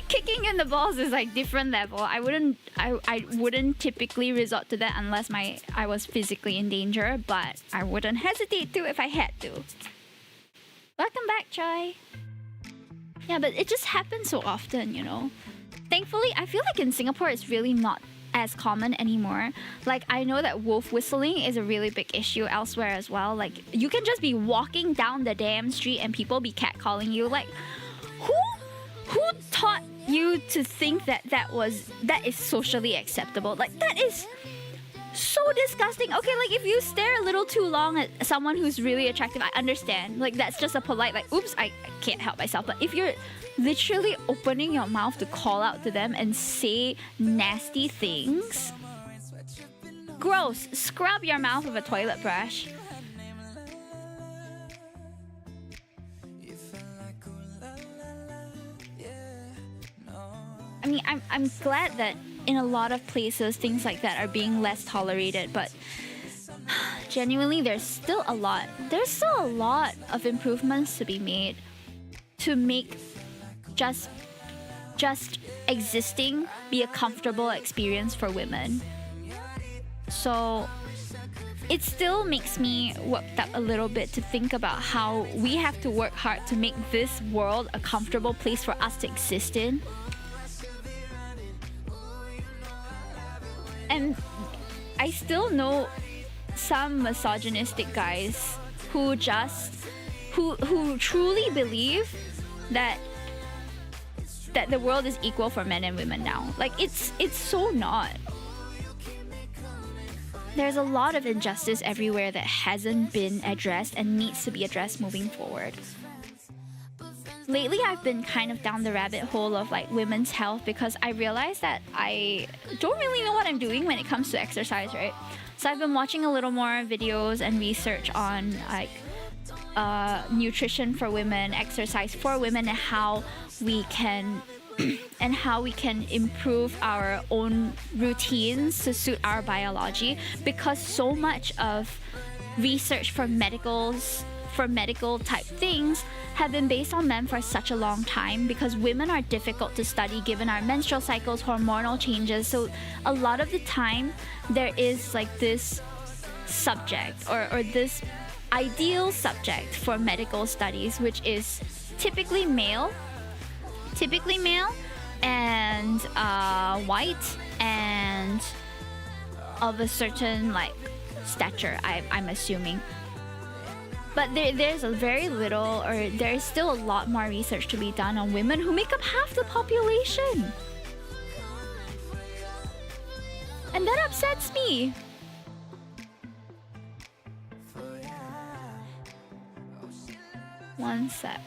kicking in the balls is like different level. I wouldn't typically resort to that unless I was physically in danger, but I wouldn't hesitate to if I had to. Welcome back, Choi. Yeah, but it just happens so often, you know. Thankfully, I feel like in Singapore it's really not as common anymore. Like, I know that wolf whistling is a really big issue elsewhere as well. Like, you can just be walking down the damn street and people be catcalling you. Like, who taught you to think that that is socially acceptable? Like, that is so disgusting. Okay, like if you stare a little too long at someone who's really attractive, I understand. Like, that's just a polite, like, oops, I can't help myself. But if you're literally opening your mouth to call out to them and say nasty things, gross. Scrub your mouth with a toilet brush. I mean, I'm glad that in a lot of places things like that are being less tolerated, but genuinely there's still a lot of improvements to be made to make just existing be a comfortable experience for women. So it still makes me worked up a little bit to think about how we have to work hard to make this world a comfortable place for us to exist in. And I still know some misogynistic guys who truly believe that the world is equal for men and women now. Like, it's so not. There's a lot of injustice everywhere that hasn't been addressed and needs to be addressed moving forward. Lately, I've been kind of down the rabbit hole of like women's health because I realized that I don't really know what I'm doing when it comes to exercise, right? So I've been watching a little more videos and research on like nutrition for women, exercise for women, and how we can improve our own routines to suit our biology, because so much of research for medical type things have been based on men for such a long time, because women are difficult to study given our menstrual cycles, hormonal changes. So a lot of the time there is like this subject or this ideal subject for medical studies, which is typically male and white and of a certain like stature, I'm assuming. But there's a very little, or there's still a lot more research to be done on women who make up half the population. And that upsets me. One sec.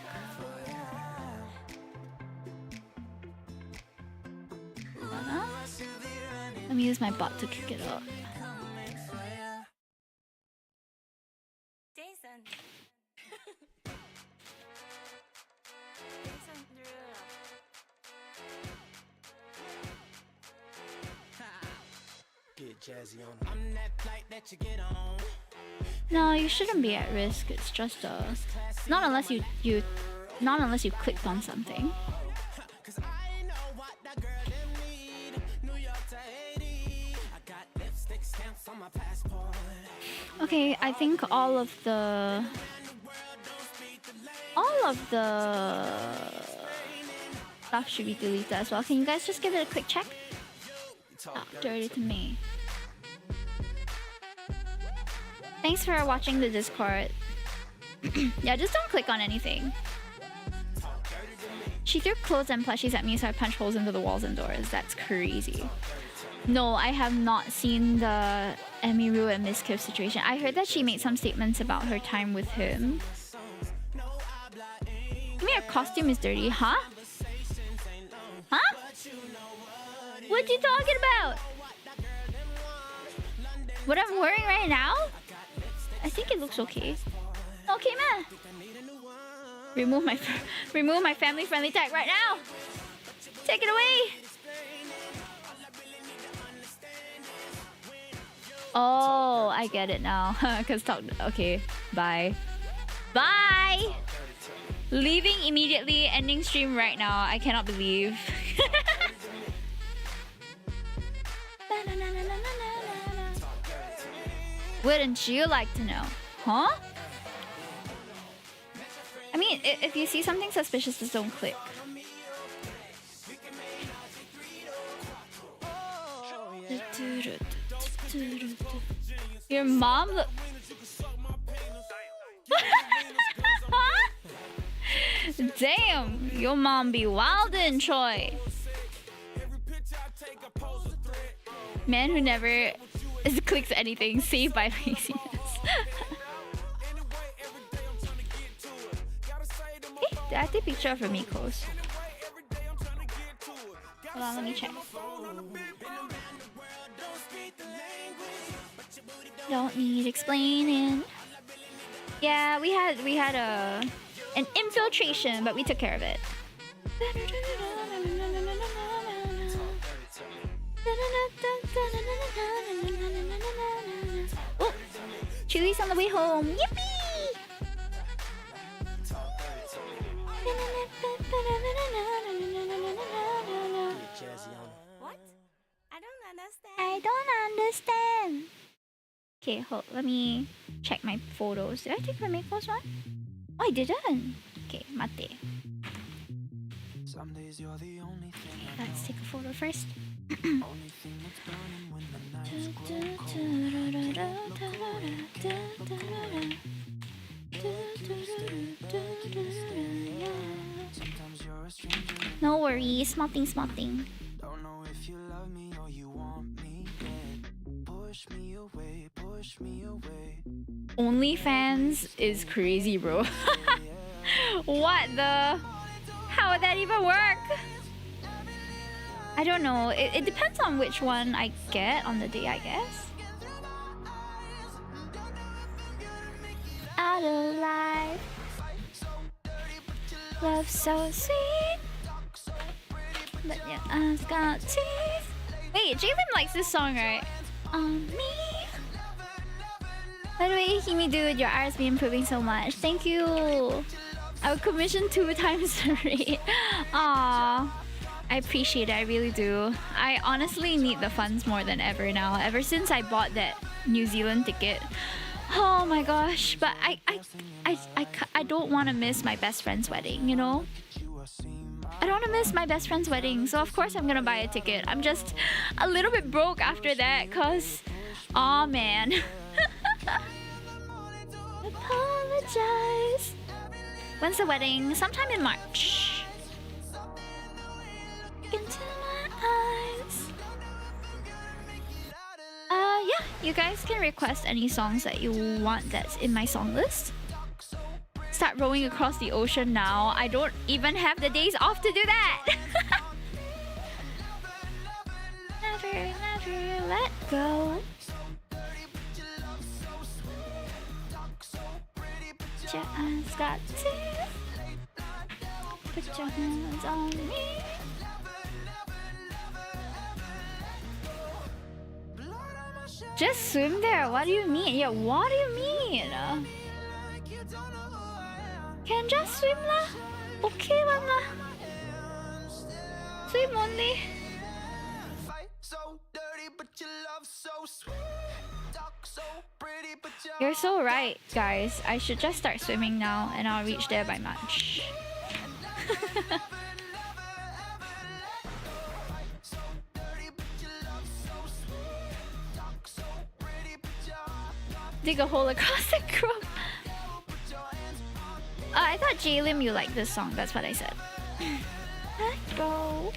Let me use my butt to kick it up. No, you shouldn't be at risk. It's just not unless you clicked on something. Okay, I think all of the stuff should be deleted as well. Can you guys just give it a quick check? Oh, dirty to me. Thanks for watching the Discord. Yeah, just don't click on anything. She threw clothes and plushies at me, so I punched holes into the walls and doors. That's crazy. No, I have not seen the Emiru and Miss Kip situation. I heard that she made some statements about her time with him. I mean, her costume is dirty, huh? Huh? What you talking about? What I'm wearing right now? I think it looks okay. Okay, man. Remove my family-friendly tag right now. Take it away. Oh, I get it now. Okay, bye. Bye. Leaving immediately. Ending stream right now. I cannot believe. Wouldn't you like to know? Huh? I mean, if you see something suspicious, just don't click. Your mom look. Damn, your mom be wildin', Troy. Man who never clicks anything, saved by laziness. Did I take a picture of Ramiko's? Hold on, let me check. Don't need explaining. Yeah, we had an infiltration, but we took care of it. Oh, Chewy's on the way home. Yippee! What? I don't understand. Okay, hold. Let me check my photos. Did I take my Makeo's one? Oh, I didn't. Okay, mate. Let's take a photo first. No worries, small thing, small thing. Don't know if you love me or you want me dead. Push me away, push me away. OnlyFans is crazy, bro. What the? How would that even work? I don't know. It depends on which one I get on the day, I guess. Out of life. Love so sweet. But yeah, I've got teeth. Wait, Jalen likes this song, right? On me. By the way, Himi dude, your art's been improving so much. Thank you. I would commission 2 times the rate. Aww. I appreciate it, I really do. I honestly need the funds more than ever now. Ever since I bought that New Zealand ticket. Oh my gosh. But I don't want to miss my best friend's wedding, you know? I don't want to miss my best friend's wedding. So of course I'm gonna buy a ticket. I'm just a little bit broke after that cause... Aw, man. Apologize. When's the wedding? Sometime in March. Into my eyes. Yeah, you guys can request any songs that you want that's in my song list. Start rowing across the ocean now. I don't even have the days off to do that. Never, never let go. Put your eyes got teeth. Put your hands on me. Just swim there. What do you mean? Yeah, what do you mean? Can just swim lah? Okay one lah. Swim only. You're so right, guys. I should just start swimming now and I'll reach there by March. Dig a hole across the grove. I thought Jalim, you liked this song. That's what I said. Let's go.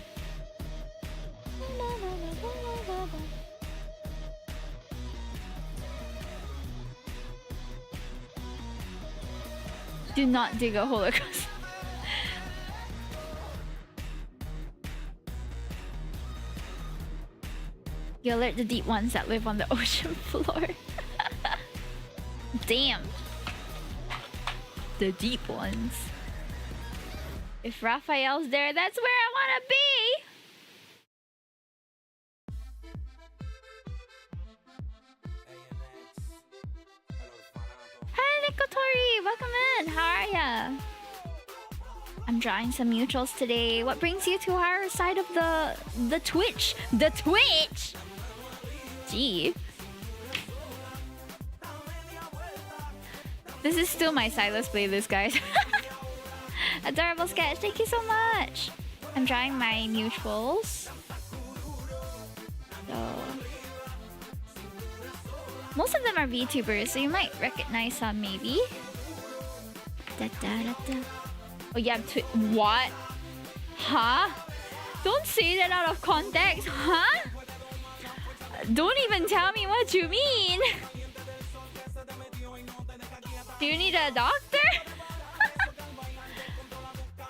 Do not dig a hole across. You alert the deep ones that live on the ocean floor. Damn. The deep ones. If Raphael's there, that's where I wanna be! Hi Nikotori! Welcome in! How are ya? I'm drawing some mutuals today. What brings you to our side of the Twitch? The Twitch? Gee. This is still my Silas playlist, guys. Adorable sketch, thank you so much. I'm drawing my mutuals. So most of them are VTubers, so you might recognize some maybe. Da, da, da, da. Oh yeah, what? Huh? Don't say that out of context, huh? Don't even tell me what you mean. Do you need a doctor?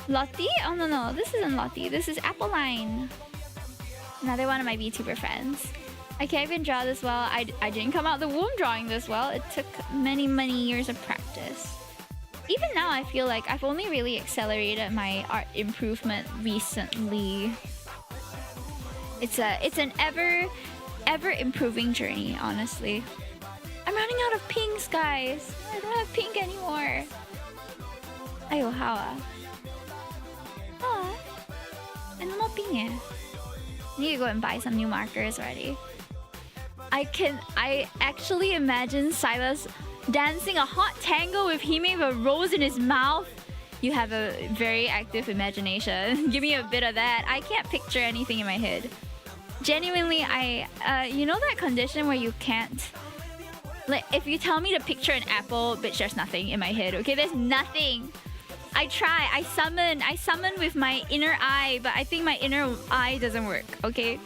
Lottie? Oh no, this isn't Lottie. This is Appleline. Another one of my VTuber friends. I can't even draw this well. I didn't come out the womb drawing this well. It took many years of practice. Even now, I feel like I've only really accelerated my art improvement recently. It's an ever improving journey, honestly. I'm running out of pinks, guys. I don't have pink anymore. Ayo, how and no more pink eh. Need to go and buy some new markers already. I actually imagine Silas dancing a hot tango with Hime with a rose in his mouth. You have a very active imagination. Give me a bit of that. I can't picture anything in my head. Genuinely, you know that condition where you can't. Like, if you tell me to picture an apple, bitch, there's nothing in my head, okay? There's nothing. I try, I summon with my inner eye, but I think my inner eye doesn't work, okay?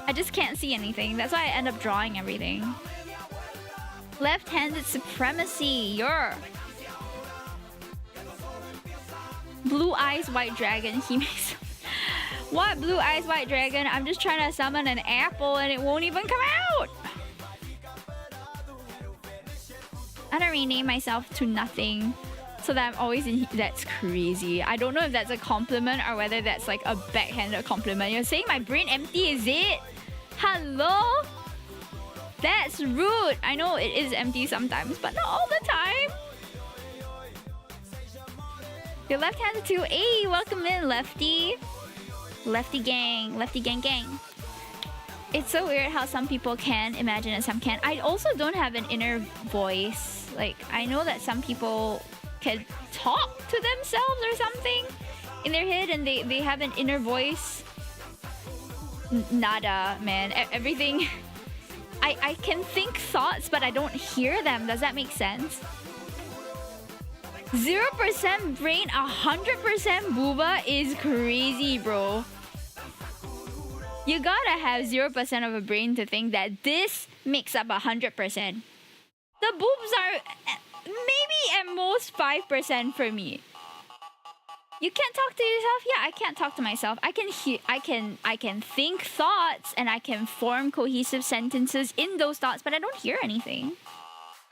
I just can't see anything. That's why I end up drawing everything. Left-handed supremacy, Blue eyes, white dragon, he makes... What blue eyes, white dragon? I'm just trying to summon an apple and it won't even come out! I'm gonna rename myself to nothing so that I'm always in. That's crazy. I don't know if that's a compliment or whether that's like a backhanded compliment. You're saying my brain empty, is it? Hello? That's rude. I know it is empty sometimes, but not all the time. You're left-handed too. Hey, welcome in, Lefty. Lefty gang. Lefty gang gang. It's so weird how some people can imagine and some can't. I also don't have an inner voice. Like, I know that some people can talk to themselves or something in their head and they have an inner voice. Nada, man. Everything... I can think thoughts, but I don't hear them. Does that make sense? 0% brain, 100% booba is crazy, bro. You gotta have 0% of a brain to think that this makes up 100%. The boobs are maybe at most 5% for me. You can't talk to yourself? Yeah, I can't talk to myself. I can think thoughts and I can form cohesive sentences in those thoughts, but I don't hear anything.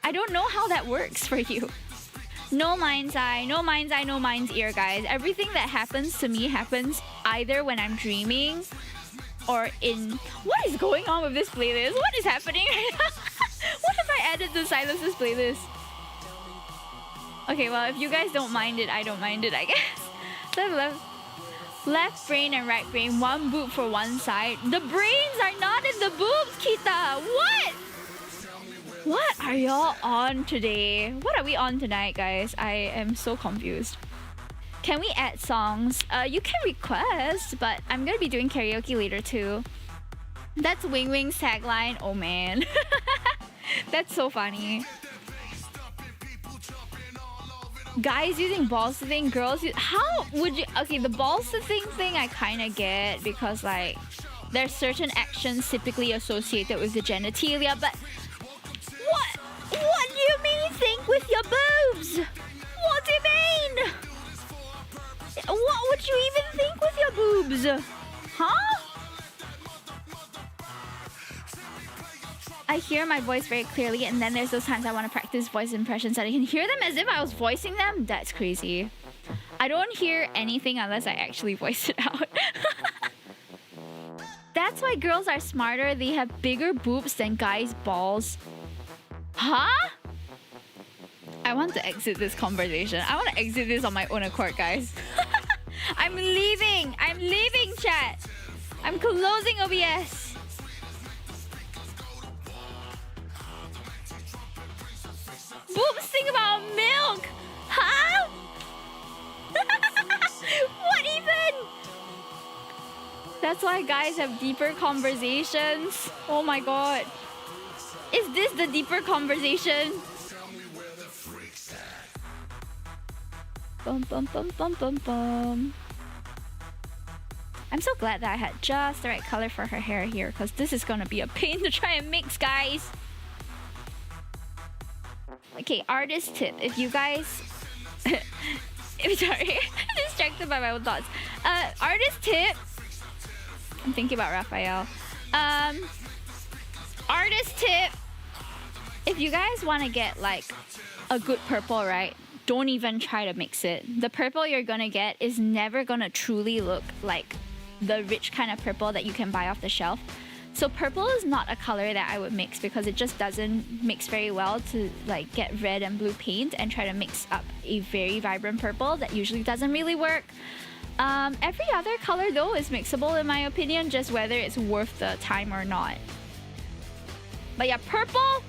I don't know how that works for you. No mind's eye, no mind's eye, no mind's ear, guys. Everything that happens to me happens either when I'm dreaming or in... What is going on with this playlist? What is happening right now? What have I added to Silas's playlist? Okay, well, if you guys don't mind it, I don't mind it, I guess. So left brain and right brain, one boob for one side. The brains are not in the boobs, Kita! What? What are y'all on today? What are we on tonight, guys? I am so confused. Can we add songs? You can request, but I'm gonna be doing karaoke later too. That's Wing Wing's tagline. Oh man. That's so funny. Guys using balls to thing, girls use... How would you... Okay, the balls to thing I kind of get because like there's certain actions typically associated with the genitalia, but what do you mean think with your boobs? What do you mean? What would you even think with your boobs? Huh? I hear my voice very clearly, and then there's those times I want to practice voice impressions that I can hear them as if I was voicing them. That's crazy. I don't hear anything unless I actually voice it out. That's why girls are smarter. They have bigger boobs than guys' balls. Huh? I want to exit this conversation. I want to exit this on my own accord, guys. I'm leaving, chat. I'm closing OBS. Boobs sing about milk! Huh? What even? That's why guys have deeper conversations. Oh my god. Is this the deeper conversation? Bum bum bum bum bum bum. I'm so glad that I had just the right color for her hair here, because this is gonna be a pain to try and mix, guys. Okay, artist tip. If you guys... Sorry, distracted by my own thoughts. Artist tip. I'm thinking about Raphael. Artist tip. If you guys want to get like a good purple, right? Don't even try to mix it. The purple you're gonna get is never gonna truly look like the rich kind of purple that you can buy off the shelf. So purple is not a color that I would mix because it just doesn't mix very well to like get red and blue paint and try to mix up a very vibrant purple. That usually doesn't really work. Every other color though is mixable in my opinion, just whether it's worth the time or not. But yeah, purple,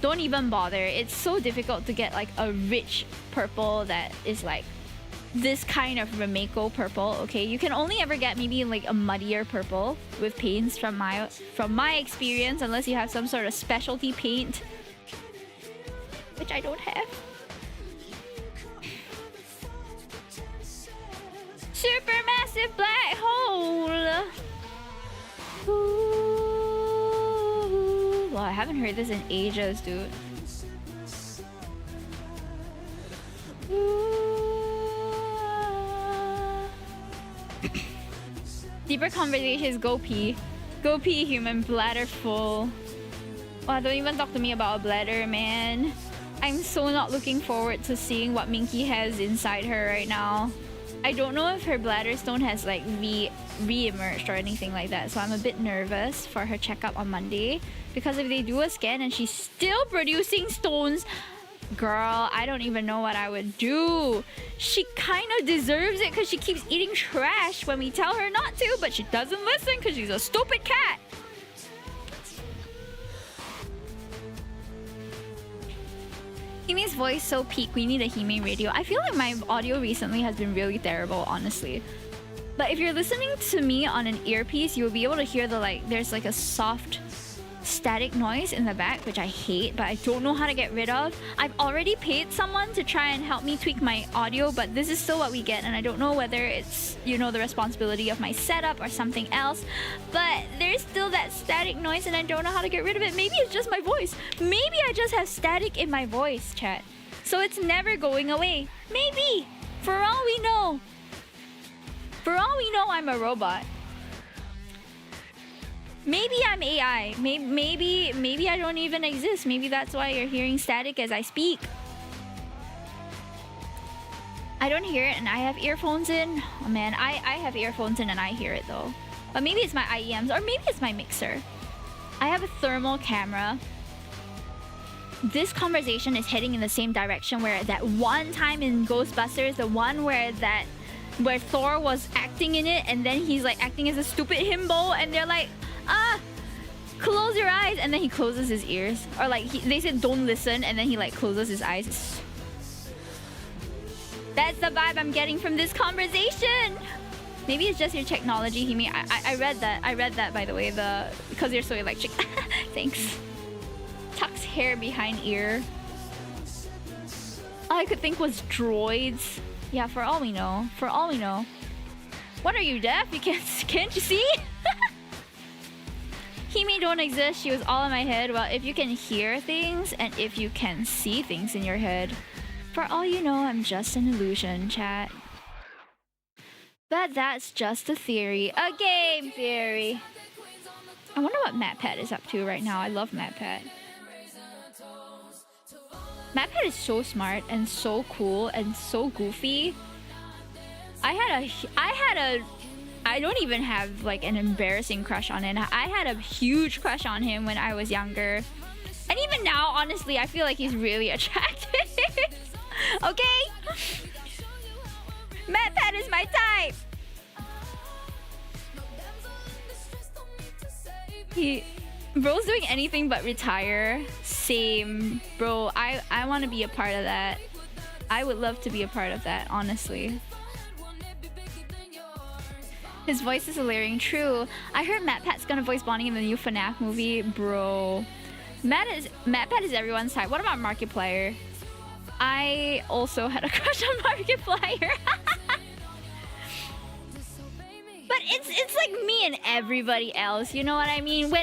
don't even bother. It's so difficult to get like a rich purple that is like this kind of Remako purple. Okay, you can only ever get maybe like a muddier purple with paints from my experience, unless you have some sort of specialty paint, which I don't have. Supermassive black hole. Ooh. Well, I haven't heard this in ages, dude. Ooh. Deeper conversations, go pee. Go pee, human bladder full. Oh, don't even talk to me about a bladder, man. I'm so not looking forward to seeing what Minky has inside her right now. I don't know if her bladder stone has like re-emerged or anything like that, so I'm a bit nervous for her checkup on Monday. Because if they do a scan and she's still producing stones, girl, I don't even know what I would do. She kind of deserves it because she keeps eating trash when we tell her not to, but she doesn't listen because she's a stupid cat. Hime's voice so peak. We need a Hime radio. I feel like my audio recently has been really terrible, honestly. But if you're listening to me on an earpiece, you'll be able to hear the like, there's like a soft static noise in the back, which I hate, but I don't know how to get rid of. I've already paid someone to try and help me tweak my audio, but this is still what we get, and I don't know whether it's, you know, the responsibility of my setup or something else, but there's still that static noise and I don't know how to get rid of it. Maybe it's just my voice. Maybe I just have static in my voice, chat. So it's never going away. Maybe. For all we know. For all we know, I'm a robot. Maybe I'm AI. Maybe I don't even exist. Maybe that's why you're hearing static as I speak. I don't hear it and I have earphones in. Oh man, I have earphones in and I hear it though. But maybe it's my IEMs or maybe it's my mixer. I have a thermal camera. This conversation is heading in the same direction where that one time in Ghostbusters, the one where Thor was acting in it and then he's like acting as a stupid himbo and they're like, close your eyes, and then he closes his ears. Or like they said don't listen and then he like closes his eyes. That's the vibe I'm getting from this conversation. Maybe it's just your technology, Himi. I read that by the way, because you're so electric. Thanks. Tucks hair behind ear. All I could think was droids. Yeah, for all we know. For all we know. What are you, deaf? You can't you see? Himi don't exist. She was all in my head. Well, if you can hear things and if you can see things in your head, for all you know, I'm just an illusion, chat. But that's just a theory. A game theory. I wonder what MatPat is up to right now. I love MatPat. MatPat is so smart and so cool and so goofy. I don't even have like an embarrassing crush on him. I had a huge crush on him when I was younger. And even now, honestly, I feel like he's really attractive. Okay? MatPat is my type. Bro's doing anything but retire. Same. Bro, I want to be a part of that. I would love to be a part of that, honestly. His voice is hilarious. True. I heard MatPat's gonna voice Bonnie in the new FNAF movie. Bro. MatPat is everyone's type. What about Markiplier? I also had a crush on Markiplier. But it's like me and everybody else, you know what I mean?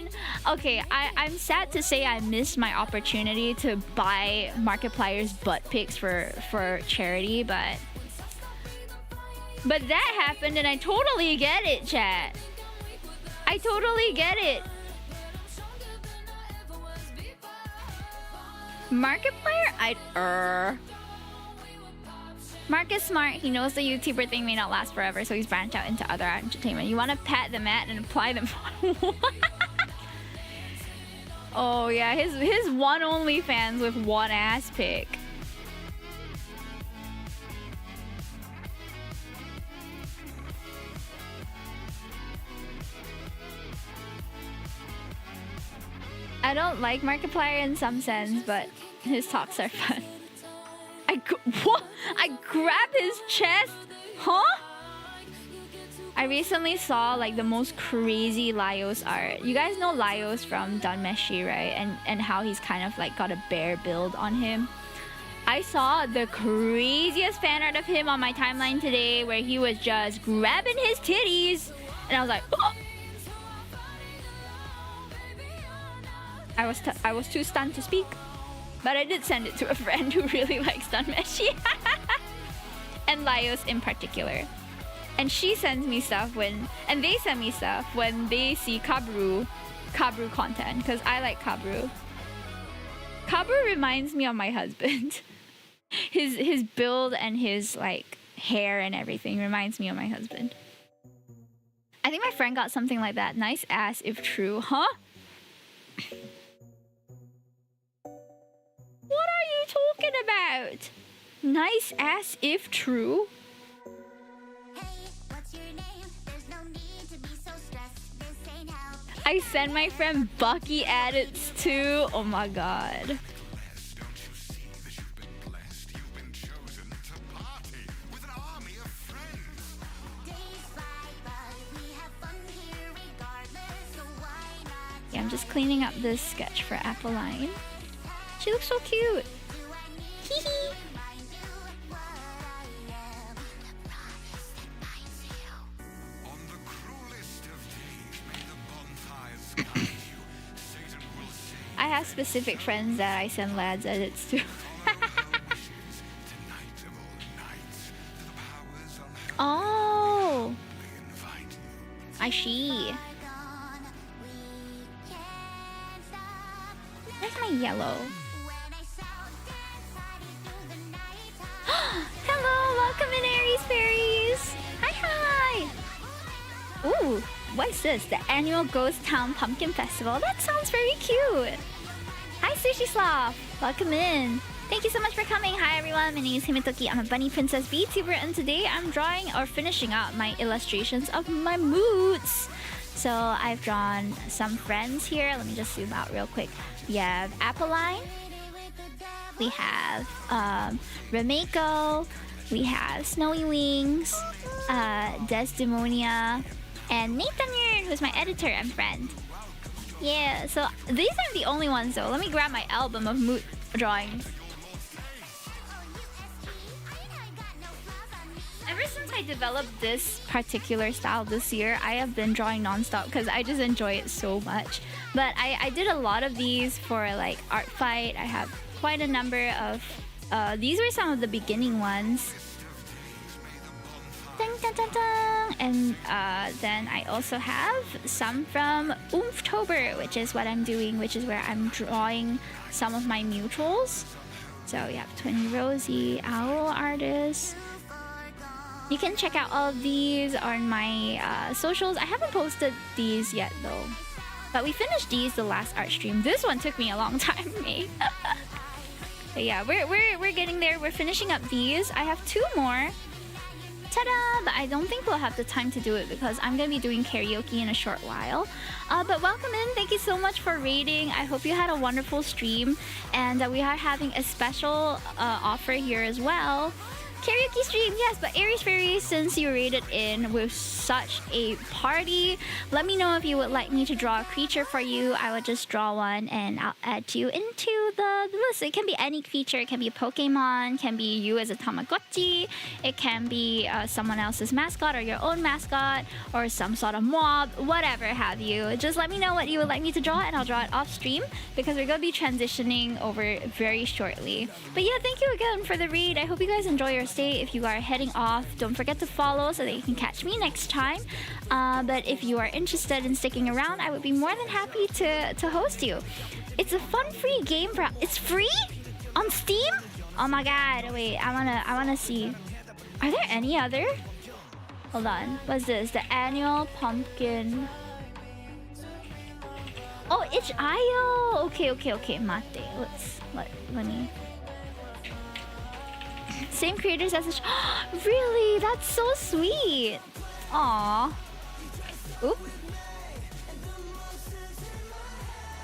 I'm sad to say I missed my opportunity to buy Markiplier's butt pics for charity, but that happened and I totally get it, chat. I totally get it. Markiplier, Mark is smart. He knows the YouTuber thing may not last forever, so he's branched out into other entertainment. You want to pat the mat and apply them. Oh yeah, his one OnlyFans with one ass pic. I don't like Markiplier in some sense, but his talks are fun. What? I grab his chest? Huh? I recently saw like the most crazy Laios art. You guys know Laios from Dunmeshi, right? And how he's kind of like got a bear build on him. I saw the craziest fan art of him on my timeline today where he was just grabbing his titties. And I was like, oh! I was too stunned to speak. But I did send it to a friend who really likes Dunmeshi. And Laios in particular. And she sends me stuff and they send me stuff when they see Kabru content. Because I like Kabru. Kabru reminds me of my husband. His build and his like hair and everything reminds me of my husband. I think my friend got something like that. Nice ass if true. Huh? What are you talking about? Nice ass if true. Hey, what's your name? There's no need to be so stressed. This ain't how. I sent my friend Bucky edits too. Oh my god. Yeah, I'm just cleaning up this sketch for Appeline. She looks so cute. Hee hee. I have specific friends that I send lads edits to. Oh, I see. Where's my yellow? Hello, welcome in Aries Fairies. Hi, hi. Ooh, what is this? The annual Ghost Town Pumpkin Festival. That sounds very cute. Hi, Sushi Sloth. Welcome in. Thank you so much for coming. Hi, everyone. My name is Himetoki. I'm a bunny princess VTuber, and today I'm drawing or finishing out my illustrations of my moods. So I've drawn some friends here. Let me just zoom out real quick. We have Apolline. We have Remeko. We have Snowy Wings, Desdemonia, and Nathan, who's my editor and friend. Yeah, so these aren't the only ones though. Let me grab my album of mood drawings. Ever since I developed this particular style this year, I have been drawing non-stop because I just enjoy it so much. But I did a lot of these for like Art Fight. I have quite a number of... these were some of the beginning ones. Dun, dun, dun, dun. And then I also have some from Vtuber, which is what I'm doing, which is where I'm drawing some of my mutuals. So we have Twinny Rosie, Owl Artist. You can check out all of these on my socials. I haven't posted these yet though. But we finished these the last art stream. This one took me a long time to make. But yeah, we're getting there. We're finishing up these. I have 2 more. Ta-da! But I don't think we'll have the time to do it because I'm gonna be doing karaoke in a short while. But welcome in. Thank you so much for raiding. I hope you had a wonderful stream. And we are having a special offer here as well. Karaoke stream, yes, but Aries Fairy, since you rated in with such a party, let me know if you would like me to draw a creature for you. I would just draw one and I'll add you into the list. It can be any creature. It can be a Pokemon, can be you as a Tamagotchi, it can be someone else's mascot or your own mascot, or some sort of mob, whatever have you. Just let me know what you would like me to draw and I'll draw it off stream because we're going to be transitioning over very shortly. But yeah, thank you again for the read. I hope you guys enjoy your stay. If you are heading off, don't forget to follow so that you can catch me next time. But if you are interested in sticking around, I would be more than happy to host you. It's a fun free game. It's free on Steam. Oh my god! Wait, I wanna see. Are there any other? Hold on. What's this? The annual pumpkin. Oh, itch.io. Okay. Mate. Let me. Same creators as the really? That's so sweet. Aww. Oop.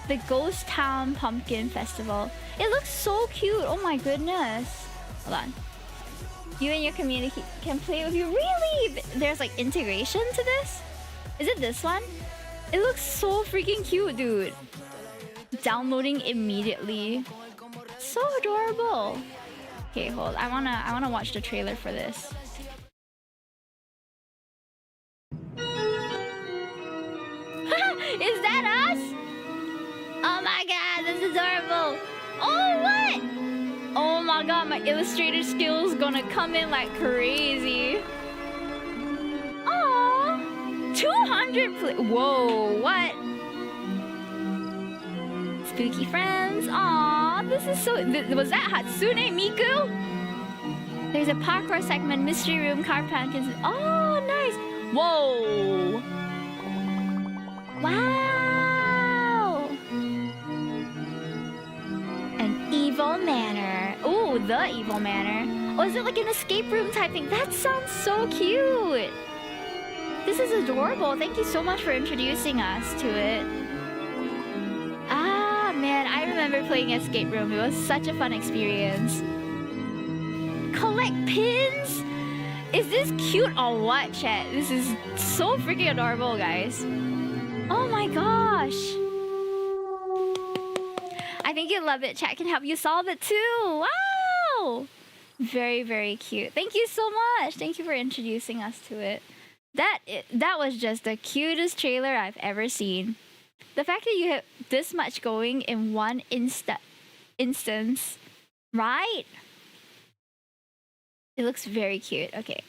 The Ghost Town Pumpkin Festival. It looks so cute. Oh my goodness. Hold on. You and your community can play with you. Really? There's like integration to this? Is it this one? It looks so freaking cute, dude. Downloading immediately. So adorable. Okay, hold. I wanna watch the trailer for this. Is that us? Oh my god, that's adorable. Oh, what? Oh my god, my illustrator skills gonna come in like crazy. Aww. 200 whoa, what? Spooky friends. Aww, this is so... was that Hatsune Miku? There's a parkour segment, mystery room, car pumpkins. Oh, nice. Whoa. Wow. An evil manor. Ooh, the evil manor. Oh, is it like an escape room type thing? That sounds so cute. This is adorable. Thank you so much for introducing us to it. Ah, man, I remember playing Escape Room. It was such a fun experience. Collect pins? Is this cute or what, chat? This is so freaking adorable, guys. Oh my gosh. I think you'll love it. Chat can help you solve it too. Wow. Very, very cute. Thank you so much. Thank you for introducing us to it. That was just the cutest trailer I've ever seen. The fact that you have this much going in one instance, right? It looks very cute. Okay.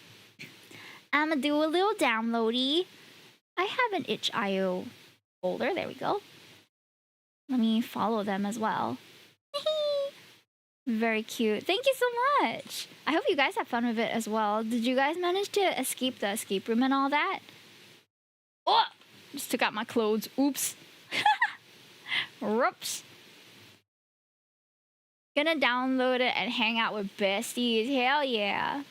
I'm gonna do a little downloady. I have an itch.io folder. There we go. Let me follow them as well. Very cute. Thank you so much. I hope you guys have fun with it as well. Did you guys manage to escape the escape room and all that? Oh! Just took out my clothes. Oops. Whoops. Gonna download it and hang out with besties. Hell yeah.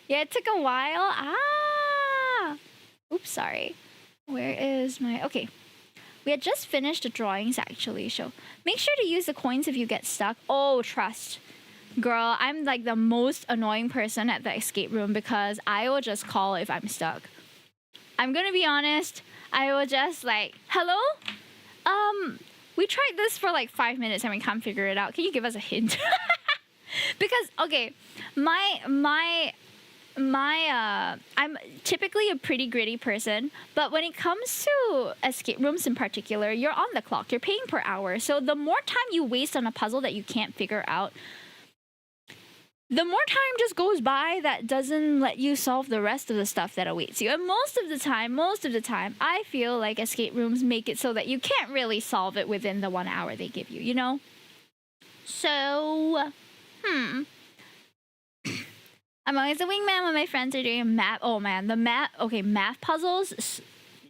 Yeah, it took a while. Ah. Oops, sorry. Where is my... Okay. We had just finished the drawings, actually. So make sure to use the coins if you get stuck. Oh, trust. Girl, I'm like the most annoying person at the escape room because I will just call if I'm stuck. I'm gonna be honest. I will just like, hello? We tried this for like 5 minutes and we can't figure it out. Can you give us a hint? Because, okay, I'm typically a pretty gritty person, but when it comes to escape rooms in particular, you're on the clock. You're paying per hour. So the more time you waste on a puzzle that you can't figure out, the more time just goes by that doesn't let you solve the rest of the stuff that awaits you. And most of the time, I feel like escape rooms make it so that you can't really solve it within the 1 hour they give you, you know? So, I'm always a wingman when my friends are doing math. Oh man, math puzzles,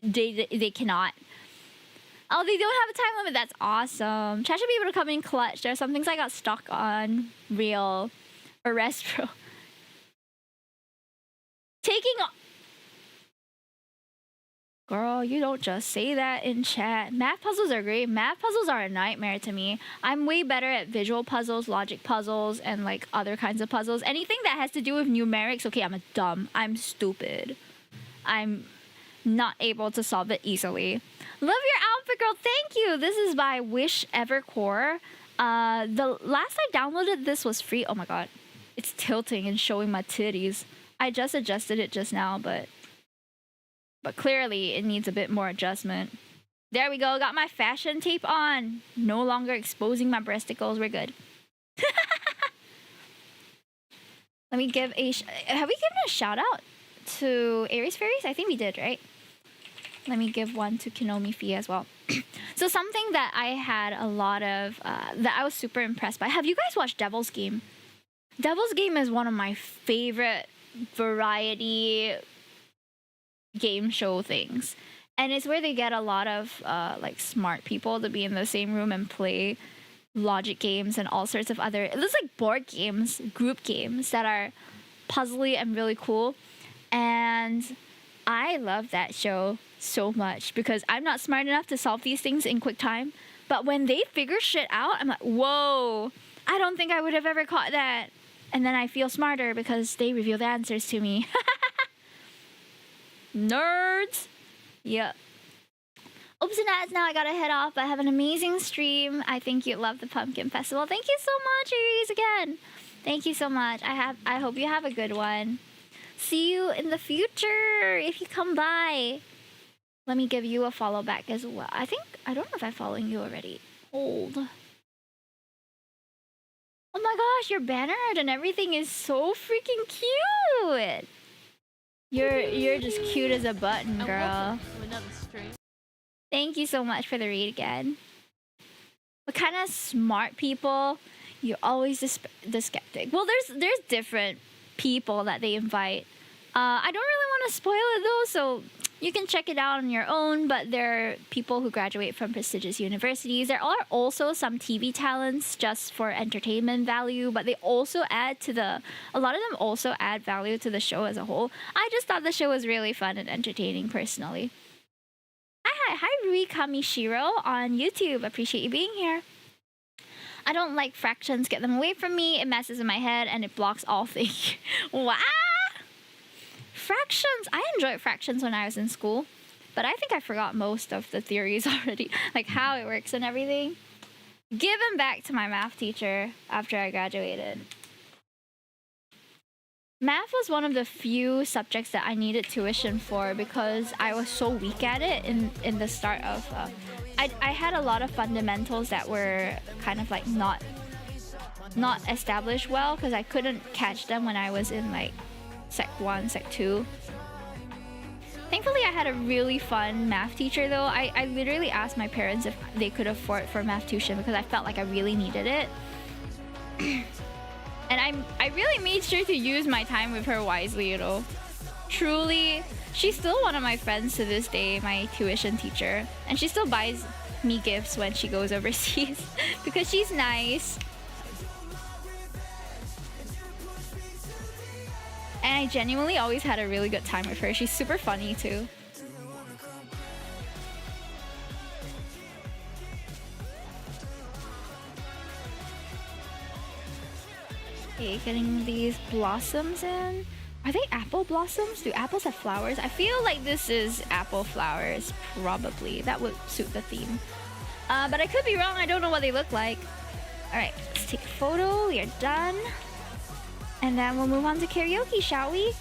they cannot. Oh, they don't have a time limit. That's awesome. Chat should be able to come in clutch. There are some things I got stuck on. Real. Arrest bro. Girl, you don't just say that in chat. Math puzzles are great. Math puzzles are a nightmare to me. I'm way better at visual puzzles, logic puzzles, and like other kinds of puzzles. Anything that has to do with numerics, okay, I'm dumb. I'm stupid. I'm not able to solve it easily. Love your outfit, girl. Thank you. This is by Wish Evercore. The last I downloaded this was free. Oh my god. It's tilting and showing my titties. I just adjusted it just now, but clearly it needs a bit more adjustment. There we go. Got my fashion tape on. No longer exposing my breasticles. We're good. Let me give a... Have we given a shout out to Aries Fairies? I think we did, right? Let me give one to Kinomi Fee as well. So something that I had a lot of... that I was super impressed by. Have you guys watched Devil's Game? Devil's Game is one of my favorite variety game show things. And it's where they get a lot of like smart people to be in the same room and play logic games and all sorts of other... It's like board games, group games that are puzzly and really cool. And I love that show so much because I'm not smart enough to solve these things in quick time. But when they figure shit out, I'm like, whoa, I don't think I would have ever caught that. And then I feel smarter because they reveal the answers to me. Nerds! Yep. Oops and ads, now I gotta head off, but have an amazing stream. I think you love the Pumpkin Festival. Thank you so much, Aries, again. Thank you so much. I hope you have a good one. See you in the future if you come by. Let me give you a follow back as well. I don't know if I'm following you already. Hold. Oh my gosh, your banner art and everything is so freaking cute. You're just cute as a button, girl. Thank you so much for the read again. What kind of smart people? You're always the skeptic. Well, there's different people that they invite. I don't really want to spoil it though, so you can check it out on your own, but there are people who graduate from prestigious universities. There are also some TV talents just for entertainment value, but they also add to a lot of them also add value to the show as a whole. I just thought the show was really fun and entertaining personally. Hi Rui Kamishiro on YouTube. Appreciate you being here. I don't like fractions. Get them away from me. It messes in my head and it blocks all things. Wow! Fractions. I enjoyed fractions when I was in school, but I think I forgot most of the theories already, like how it works and everything. Given back to my math teacher after I graduated. Math was one of the few subjects that I needed tuition for because I was so weak at it in the start of... I had a lot of fundamentals that were kind of like not established well because I couldn't catch them when I was in like Sec 1, Sec 2. Thankfully, I had a really fun math teacher though. I literally asked my parents if they could afford for math tuition because I felt like I really needed it. And I really made sure to use my time with her wisely, you know. Truly, she's still one of my friends to this day, my tuition teacher. And she still buys me gifts when she goes overseas because she's nice. And I genuinely always had a really good time with her. She's super funny too. Okay, getting these blossoms in. Are they apple blossoms? Do apples have flowers? I feel like this is apple flowers, probably. That would suit the theme. But I could be wrong. I don't know what they look like. Alright, let's take a photo. We are done. And then we'll move on to karaoke, shall we?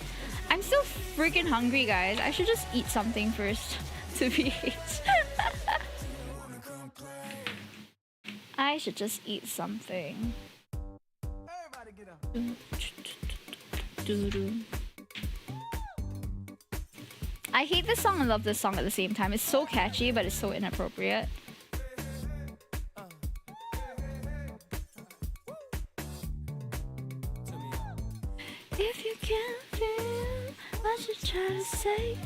I'm still freaking hungry, guys. I should just eat something first to BH. I should just eat something. I hate this song and love this song at the same time. It's so catchy, but it's so inappropriate. If you can't feel what you try to say,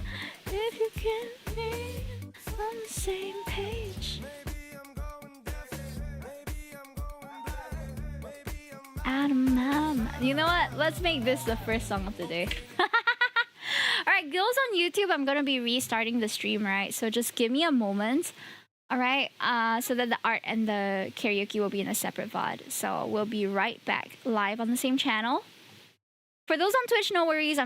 if you can't be on the same page, out of my mind. You know what? Let's make this the first song of the day. Alright, girls on YouTube, I'm gonna be restarting the stream, right? So just give me a moment. Alright, so that the art and the karaoke will be in a separate VOD. So we'll be right back live on the same channel. For those on Twitch, no worries.